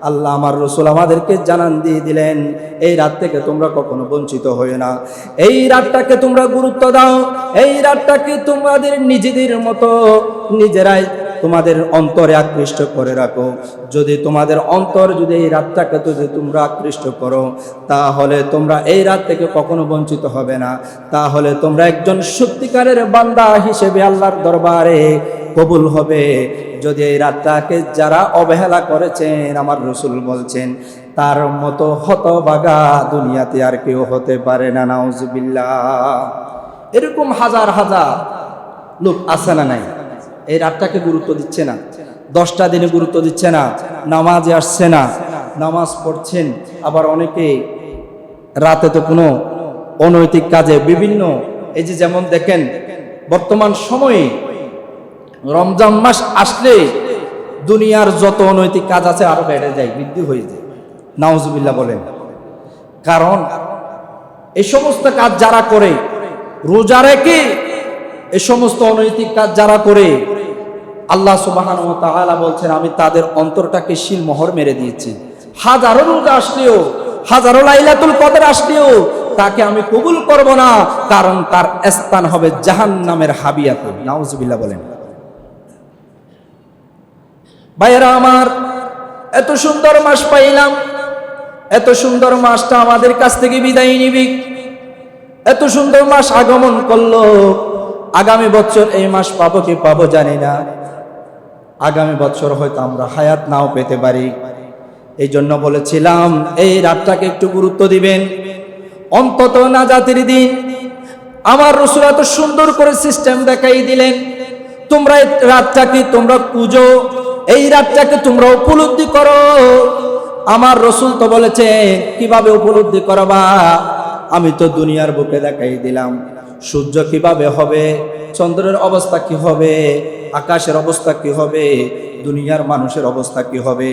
আল্লাহ আমার রাসূল আমাদেরকে জানান দিয়ে দিলেন, এই রাত থেকে তোমরা কখনো বঞ্চিত হয়ে না, এই রাতটাকে তোমরা গুরুত্ব দাও, এই রাতটাকে তোমাদের নিজেদের মতো নিজেরাই তোমাদের অন্তরে আকৃষ্ট করে রাখো। যদি তোমাদের অন্তর যদি এই রাতটাকে যদি তোমরা আকৃষ্ট করো, তাহলে তোমরা এই রাত থেকে কখনো বঞ্চিত হবে না। তাহলে তোমরা একজন সত্যিকারের বান্দা হিসেবে আল্লাহর দরবারে কবুল হবে। যদি এই রাতটাকে যারা অবহেলা করেছেন, আমার রাসূল বলছেন, তার মতো হতভাগা দুনিয়াতে আর কেউ হতে পারে না। নাউজুবিল্লাহ। এরকম হাজার হাজার লোক আছে না নাই? এই রাতটাকে গুরুত্ব দিচ্ছে না, 10টা দিনে গুরুত্ব দিচ্ছে না, নামাজে আসছে না, নামাজ পড়ছেন, আবার অনেকে রাতে তো কোনো অনৈতিক কাজে বিভিন্ন, এই যে যেমন দেখেন বর্তমান সময়ে রমজান মাস আসলে দুনিয়ার যত অনৈতিক কাজ আছে আরো বেড়ে যায়, বৃদ্ধি হয়ে যায়। নাউজুবিল্লাহ বলেন। কারণ এই সমস্ত কাজ যারা করে, রোজা রেখে এই সমস্ত অনৈতিক কাজ যারা করে, আল্লাহ সুবহানাহু ওয়া তাআলা বলছেন, আমি তাদের অন্তরটাকে শিলমোহর মেরে দিয়েছি। হাজারো রোজা আসলেও, হাজারো লাইলাতুল কদর আসলেও তাকে আমি কবুল করব না, কারণ তার স্থান হবে জাহান্নামের হাবিয়াতে। নাউজুবিল্লাহ বলেন। ভাইয়েরা আমার, এত সুন্দর মাস পাইলাম, এত সুন্দর মাসটা আমাদের কাছ থেকে বিদায় নিবি, এত সুন্দর মাস আগমন করলো, আগামী বছর এই মাস পাবো কি পাবো জানি না, আগামী বছর হয়তো আমরা হায়াত নাও পেতে পারি। এই জন্য বলেছিলাম এই রাতটাকে একটু গুরুত্ব দিবেন, অন্তত নাজাতের দিন। আমার রাসূল এত সুন্দর করে সিস্টেম দেখাই দিলেন, তোমরা এই রাতটাকে তোমরা খুঁজো, এই রাতটাকে তোমরা উপলব্ধি করো। আমার রাসূল তো বলেছে কিভাবে উপলব্ধি করবা, আমি তো দুনিয়ার বুকে দেখাই দিলাম সূর্য কিভাবে হবে, চন্দ্রের অবস্থা কি হবে, আকাশের অবস্থা কি হবে, দুনিয়ার মানুষের অবস্থা কি হবে,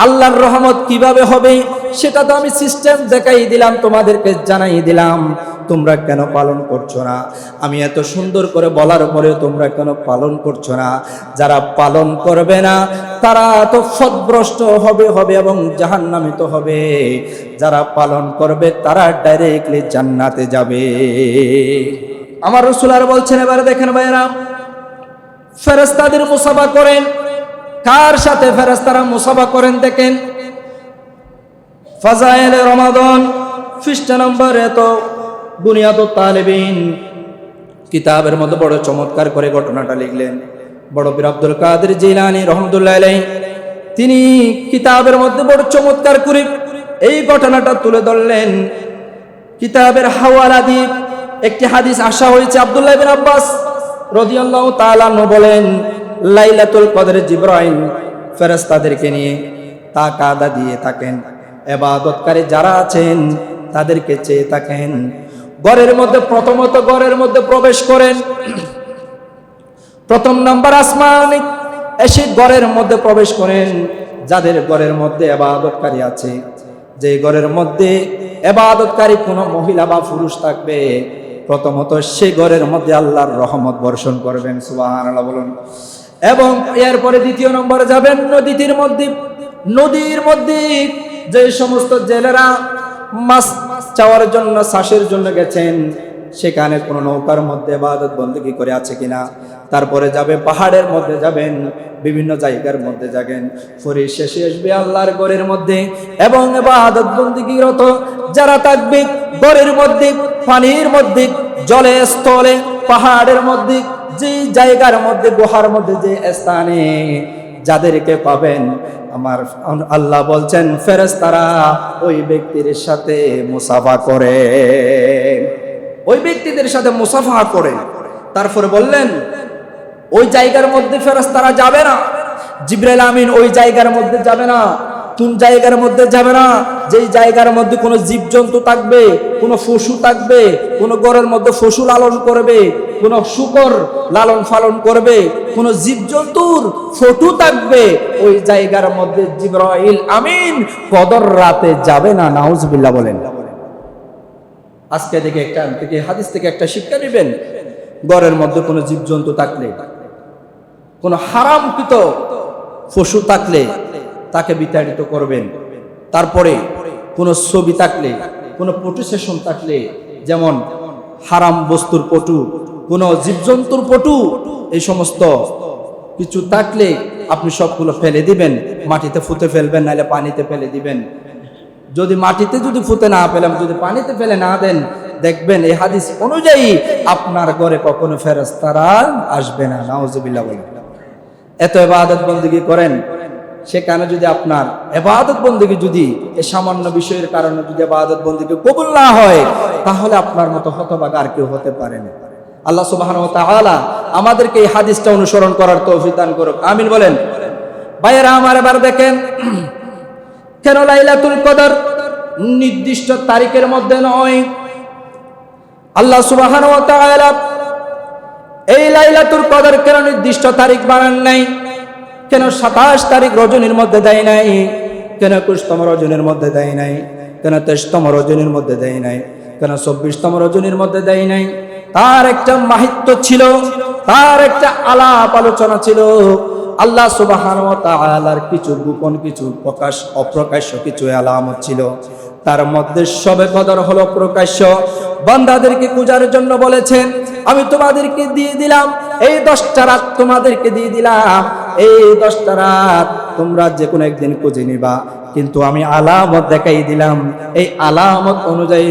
আল্লাহর রহমত কিভাবে হবে, সেটা তো আমি সিস্টেম দেখাই দিলাম, তোমাদেরকে জানাই দিলাম। তোমরা কেন পালন করছো না? আমি এত সুন্দর করে বলার পরেও তোমরা কেন পালন করছো না? যারা পালন করবে না তারা তো পথভ্রষ্ট হবে এবং জাহান্নামে হবে। যারা পালন করবে তারা ডাইরেক্টলি জান্নাতে যাবে। আমার রাসূল আর বলছেন, এবারে দেখেন ভাইরা, ফেরেশতাদের মুসাফা করেন। কার সাথে ফেরেশতারা মুসাফা করেন দেখেন, ফাজাইলে রমাদান পৃষ্ঠা নম্বর এত বুনিয়াদুত তালিবিন কিতাবের মধ্যে বড় চমৎকার করে ঘটনাটা লিখলেন বড় পীর আব্দুল কাদের জিলানী রহমাতুল্লাহ আলাইহি। তিনি কিতাবের মধ্যে বড় চমৎকার করে এই ঘটনাটা তুলে ধরলেন। কিতাবের হাওয়ালা দিয়ে একটি হাদিস আসা হয়েছে, আব্দুল্লাহ ইবনে আব্বাস রাদিয়াল্লাহু তাআলা আনহু বলেন, লাইলাতুল কদরে জিবরাইল ফেরেশতাদেরকে নিয়ে তাকাদা দিয়ে থাকেন, ইবাদতকারী যারা আছেন তাদেরকে চেয়ে থাকেন। ঘরের মধ্যে প্রথমত ঘরের মধ্যে প্রবেশ করেন, প্রথম নাম্বার আসমানে এসে ঘরের মধ্যে প্রবেশ করেন। যাদের ঘরের মধ্যে ইবাদতকারী আছে, যে ঘরের মধ্যে ইবাদতকারী কোনো মহিলা বা পুরুষ থাকবে, প্রথমত সে ঘরের মধ্যে আল্লাহর রহমত বর্ষণ করবেন, সুবহানাল্লাহ বলুন। এবং এরপরে দ্বিতীয় নম্বরে যাবেন নদীর মধ্যে। নদীর মধ্যে যে সমস্ত জেলেরা মাছ চাওয়ার জন্য চাষের জন্য গেছেন, সেখানে কোনো নৌকার মধ্যে ইবাদত বন্দেগী করে আছে কিনা। তারপরে যাবে পাহাড়ের মধ্যে যাবেন, বিভিন্ন জায়গার মধ্যে যাবেন, পরিশেষে আসবে আল্লাহর ঘরের মধ্যে। এবং ইবাদত বন্দেগীরত যারা থাকবে ঘরের মধ্যে, পানির মধ্যে, জলে স্থলে, পাহাড়ের মধ্যে, যে জায়গার মধ্যে, গুহার মধ্যে, যে স্থানে যাদেরকে পাবেন, আমার আল্লাহ বলছেন ফেরেশতারা ওই ব্যক্তির সাথে মুসাফা করে, ওই ব্যক্তিদের সাথে মুসাফা করে। তারপরে বললেন ওই জায়গার মধ্যে ফেরেশতারা যাবে না, জিবরাইল আমিন ওই জায়গার মধ্যে যাবে না। কোন জায়গার মধ্যে যাবে না? যেই জায়গার মধ্যে কোনো জীবজন্তু থাকবে, কোনো পশু থাকবে, কোনো ঘরের মধ্যে পশু লালন করবে, কোনো শূকর লালন পালন করবে, কোনো জীবজন্তুর ফটো থাকবে, ওই জায়গার মধ্যে জিবরাইল আমিন কদর রাতে যাবে না। নাউজুবিল্লাহ বলেন। আজকে থেকে হাদিস থেকে একটা শিক্ষা নেবেন, ঘরের মধ্যে কোনো জীবজন্তু থাকলে, কোনো হারামকৃত পশু থাকলে তাকে বিতাড়িত করবেন। তারপরে কোনো ছবি থাকলে, কোনো ফটো সেশন থাকলে, যেমন হারাম বস্তুর ফটো, কোনো জীবজন্তুর ফটো, এই সমস্ত কিছু থাকলে আপনি সবগুলো ফেলে দিবেন, মাটিতে ফুতে ফেলবেন, নাহলে পানিতে ফেলে দিবেন। যদি মাটিতে যদি ফুতে না ফেলেন, যদি পানিতে ফেলে না দেন, দেখবেন এই হাদিস অনুযায়ী আপনার ঘরে কখনো ফেরেশতারা আসবে না। নাউজুবিল্লাহ বলেন। এত ইবাদত বন্দেগী করেন, সেখানে যদি আপনার ইবাদত বন্দেগী যদি এই সামান্য বিষয়ের কারণে যদি ইবাদত বন্দেগী কবুল না হয়, তাহলে আপনার মতো হতভাগা আর কেউ হতে পারে না। আল্লাহ সুবহানাহু ওয়া তাআলা আমাদেরকে এই হাদিসটা অনুসরণ করার তৌফিক দান করুক, আমিন বলেন। ভাইয়েরা আমার, এবার দেখেন কেন লাইলাতুল কদর নির্দিষ্ট তারিখের মধ্যে নয়। আল্লাহ সুবহানাহু ওয়া তাআলা এই লাইলাতুল কদর কেন নির্দিষ্ট তারিখ বানান নাই? কেন 27 তারিখ রজনীর মধ্যে দেয় নাই? কেন 21তম রজনীর মধ্যে দেয় নাই? কেন 23তম রজনীর মধ্যে দেয় নাই? কেন 24তম রজনীর মধ্যে দেয় নাই? তার একটা মাহাত্ম্য ছিল, তার একটা আলাপ আলোচনা ছিল। আল্লাহ সুবহানাহু ওয়া তাআলার কিছু গোপন, কিছু প্রকাশ, অপ্রকাশ্য কিছু আলামত ছিল। তার মধ্যে শবে কদর হলো প্রকাশ্য। বান্দাদেরকে খোঁজার জন্য বলেছেন, আমি তোমাদেরকে দিয়ে দিলাম এই 10টা রাত, তোমাদেরকে দিয়ে দিলাম এই 10টা রাত তোমরা যে কোনো একদিন খুঁজে নিবা, কিন্তু আমি আলামত দেখাই দিলাম, এই আলামত অনুযায়ী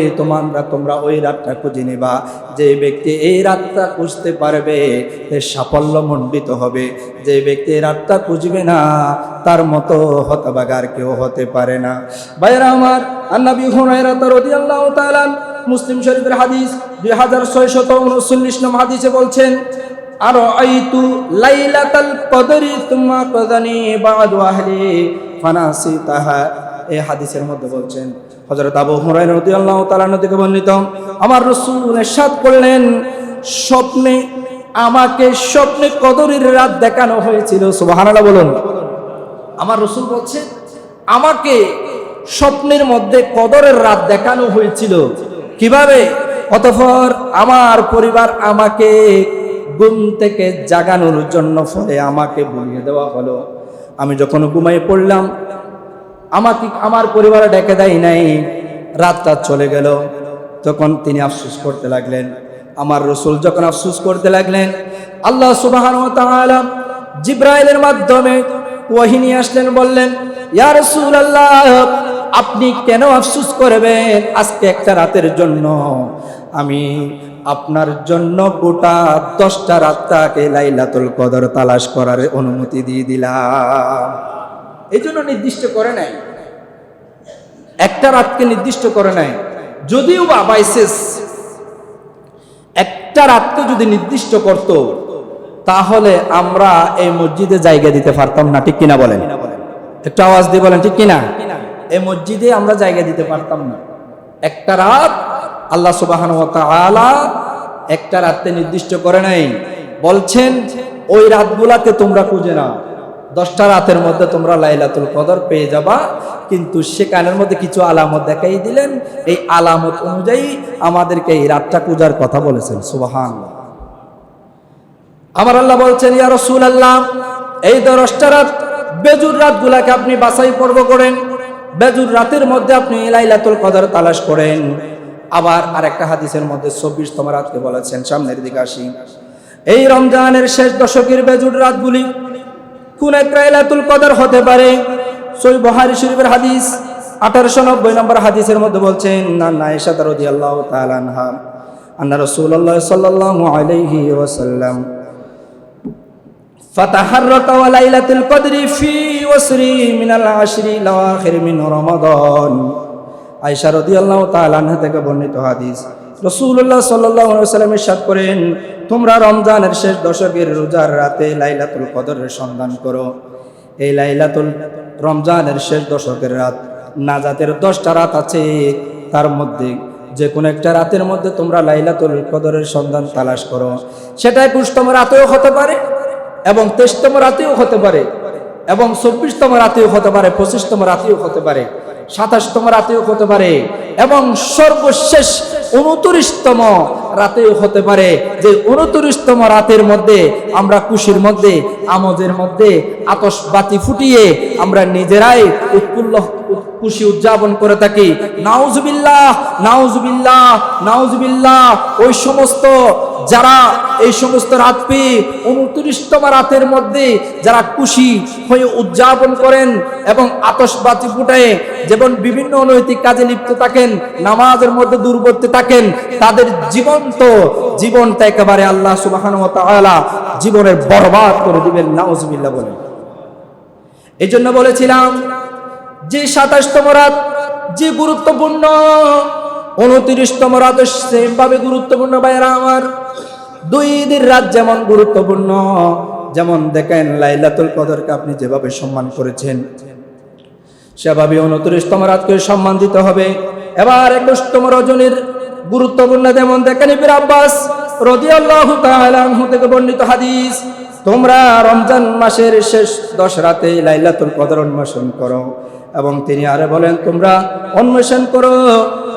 তোমরা ওই রাতটা খুঁজে নিবা। যে ব্যক্তি এই রাতটা খুঁজতে পারবে সে সাফল্যমণ্ডিত হবে, যে ব্যক্তি এই রাতটা খুঁজবে না তার মতো হতভাগার কেউ হতে পারে না। ভাইরা আমার, আন-নবী হুরায়রা রাদিয়াল্লাহু তাআলা মুসলিম শরীফের হাদিস 2639 নং হাদিসে বলছেন, আরাআইতু লাইলাতাল কদরি সুম্মা কাযানি বা'দু আহলি ফানাসিতাহা। এই হাদিসের মধ্যে বলছেন, হযরত আবু হুরায়রা রাদিয়াল্লাহু তাআলা থেকে বর্ণিত, আমার রাসূল ইরশাদ করলেন, স্বপ্নে কদরের রাত দেখানো হয়েছিল। সুবহানাল্লাহ বলুন। আমার রাসূল বলছেন, আমাকে স্বপ্নের মধ্যে কদরের রাত দেখানো হয়েছিল। কিভাবে? অতঃপর আমার পরিবার আমাকে ঘুম থেকে জাগানোর জন্য ফলে আমাকে বলিয়ে দেওয়া হলো। আমি যখন ঘুমাই পড়লাম, আমাকে আমার পরিবার ডেকে দেয় নাই, রাতটা চলে গেল। তখন তিনি আফসোস করতে লাগলেন। আমার রাসূল যখন আফসোস করতে লাগলেন, আল্লাহ সুবহানাহু ওয়া তাআলা জিবরাইলের মাধ্যমে ওহী নিয়ে আসলেন, বললেন, ইয়া রাসূলুল্লাহ, আপনি কেন আফসোস করবেন? আজকে একটা রাতের জন্য আমি আপনার জন্য গোটা 10টা রাতটাকে লাইলাতুল কদর তালাশ করার অনুমতি দিয়ে দিলাম। এই জন্য নির্দিষ্ট করে নাই, একটা রাতকে নির্দিষ্ট করে নাই। যদিও বা বাইসেস একটা রাতকে যদি নির্দিষ্ট করত, তাহলে আমরা এই মসজিদে জায়গা দিতে পারতাম না, ঠিক কিনা বলেন? একটু আওয়াজ দিয়ে বলেন, ঠিক কিনা? এই মসজিদে আমরা জায়গা দিতে পারতাম না। একটা রাত আল্লাহ সুবহানাহু ওয়া তাআলা একটা রাতে নির্দিষ্ট করে নাই, বলছেন ওই রাতগুলাতে তোমরা খুঁজে নাও, 10টা রাতের মধ্যে তোমরা লাইলাতুল কদর পেয়ে যাবা। কিন্তু সেখানের মধ্যে কিছু আলামত দেখাই দিলেন, এই আলামত অনুযায়ী আমাদেরকে এই রাতটা পূজার কথা বলেছেন। সুবহানাল্লাহ। আমার আল্লাহ বলছেন, ইয়া রাসূলুল্লাহ, এই 10টা রাত বেজুর রাতগুলাকে আপনি বাছাই পর্ব করেন, বেজুর রাতের মধ্যে আপনি লাইলাতুল কদর তালাশ করেন। আবার আরেকটা হাদিসের মধ্যে 24তম রাতকে বলেছেন। সামনের দিকে আসি, এই রমজানের শেষ দশকের বেজুর রাতগুলি কোন এক লাইলাতুল কদর হতে পারে? সহিহ বুখারী শরীফের হাদিস 1890 নম্বর হাদিসের মধ্যে বলছেন, আয়েশা রাদিয়াল্লাহু তাআলা আনহা আন্না রাসূলুল্লাহ সাল্লাল্লাহু আলাইহি ওয়াসাল্লাম ফাতাহাররাকা ওয়া লাইলাতুল কদরি ফি ওয়াসরি মিনাল আশরি লাওয়াখির মিন রমাদান। আয়েশা রাদিয়াল্লাহু তাআলা আনহা থেকে বর্ণিত হাদিস, রাসূলুল্লাহ সাল্লাল্লাহু আলাইহি ওয়াসাল্লাম ইরশাদ করেন, তোমরা রমজানের শেষ দশকের রোজার রাতে লাইলাতুল কদরের সন্ধান করো। এই রমজানের শেষ দশকের রাত, নাজাতের 10টা রাত আছে, তার মধ্যে যে কোনো একটা রাতের মধ্যে তোমরা লাইলাতুল কদরের সন্ধান তালাশ করো। সেটা 21তম রাতেও হতে পারে, এবং 23তম রাতেও হতে পারে, এবং 24তম রাতেও হতে পারে, 25তম রাতেও হতে পারে, 27তম রাতেও হতে পারে, এবং সর্বশেষ 29তম রাতেও হতে পারে। যে 29তম রাতের মধ্যে আমরা খুশির মধ্যে, আমোদের মধ্যে আতশবাতি ফুটিয়ে আমরা নিজেরাই খুশি উদযাপন করে থাকি। নাউজুবিল্লাহ, নাউজুবিল্লাহ, নাউজুবিল্লাহ। ওই সমস্ত যারা এই সমস্ত রাত পেয়ে 29তম রাতের মধ্যে যারা খুশি হয়ে উদযাপন করেন এবং আতশবাজি ফুটায় যেমন বিভিন্ন অনৈতিক কাজে লিপ্ত থাকেন, নামাজের মধ্যে দূরবর্তী থাকেন, তাদের জীবনটা একেবারে আল্লাহ সুবহানাহু ওয়া তাআলা জীবনের বরবাদ করে দিবেন। নাউজুবিল্লাহ বলেন। এই জন্য বলেছিলাম যে 27তম রাত যে গুরুত্বপূর্ণ, 29তম রাত সেমভাবে গুরুত্বপূর্ণ। ভাইরা আমার, 2 ঈদের রাত যেমন গুরুত্বপূর্ণ, যেমন দেখেন লাইলাতুল কদরকে আপনি যেভাবে সম্মান করেছেন, সেভাবে 29তম রাতকে সম্মান দিতে হবে। এবার 21তম রজনীর গুরুত্বপূর্ণ, যেমন দেখেন ইবনে আব্বাস রাদিয়াল্লাহু তাআলা আনহু থেকে বর্ণিত হাদিস, তোমরা রমজান মাসের শেষ 10 রাতে লাইলাতুল কদর অন্বেষণ করো। এবং তিনি আরো বলেন, তোমরা অন্বেষণ করো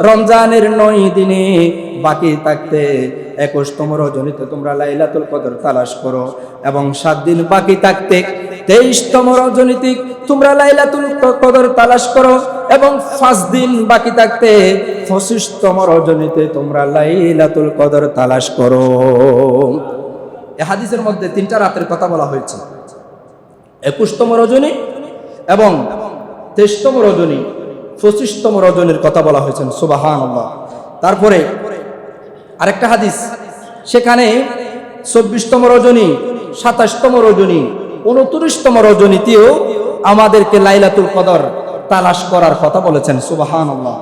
রমজানের 9 দিনে বাকি থাকতে 21তম রজনীতে তোমরা লাইলাতুল কদর তালাশ করো, এবং 7 দিন বাকি থাকতে 23তম রজনীতে তোমরা লাইলাতুল কদর তালাশ করো, এবং 5 দিন বাকি থাকতে 25তম রজনীতে তোমরা লাইলাতুল কদর তালাশ করো। এই হাদিসের মধ্যে 3টা রাতের কথা বলা হয়েছে। 21তম রজনী এবং 23তম রজনী, 25তম রজনীর কথা বলা হয়েছে। সুবহানাল্লাহ। তারপরে আরেকটা হাদিস, সেখানে 24তম রজনী, 27তম রজনী, 29তম রজনীতেও আমাদেরকে লাইলাতুল কদর তালাশ করার কথা বলেছেন। সুবহানাল্লাহ।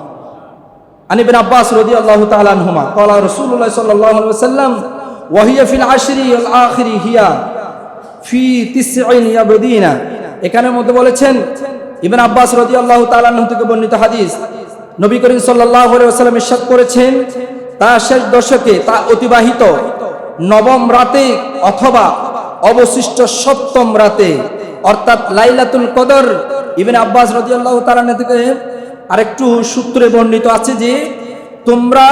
আন ইবনে আব্বাস রাদিয়াল্লাহু তাআলা আনহুমা ক্বালা রাসূলুল্লাহ সাল্লাল্লাহু আলাইহি ওয়াসাল্লাম ওয়া হিয়া ফিল আশরি আল আখিরি হিয়া ফি 90 ইয়াবদিনা। এখানের মধ্যে বলেছেন, ইবনে আব্বাস রাদিয়াল্লাহু তাআলা আনহু থেকে বর্ণিত হাদিস, নবী করিম সাল্লাল্লাহু আলাইহি ওয়াসাল্লাম ইরশাদ করেছেন, তা শেষ দশকে, তা অতিবাহিত নবম রাতে অথবা অবশিষ্ট সপ্তম রাতে, অর্থাৎ লাইলাতুল কদর। ইবনে আব্বাস রাদিয়াল্লাহু তাআলা থেকে আরেকটু সূত্রে বর্ণিত আছে যে তোমরা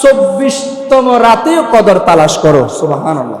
24তম রাতেও কদর তালাশ করো। সুবহানাল্লাহ।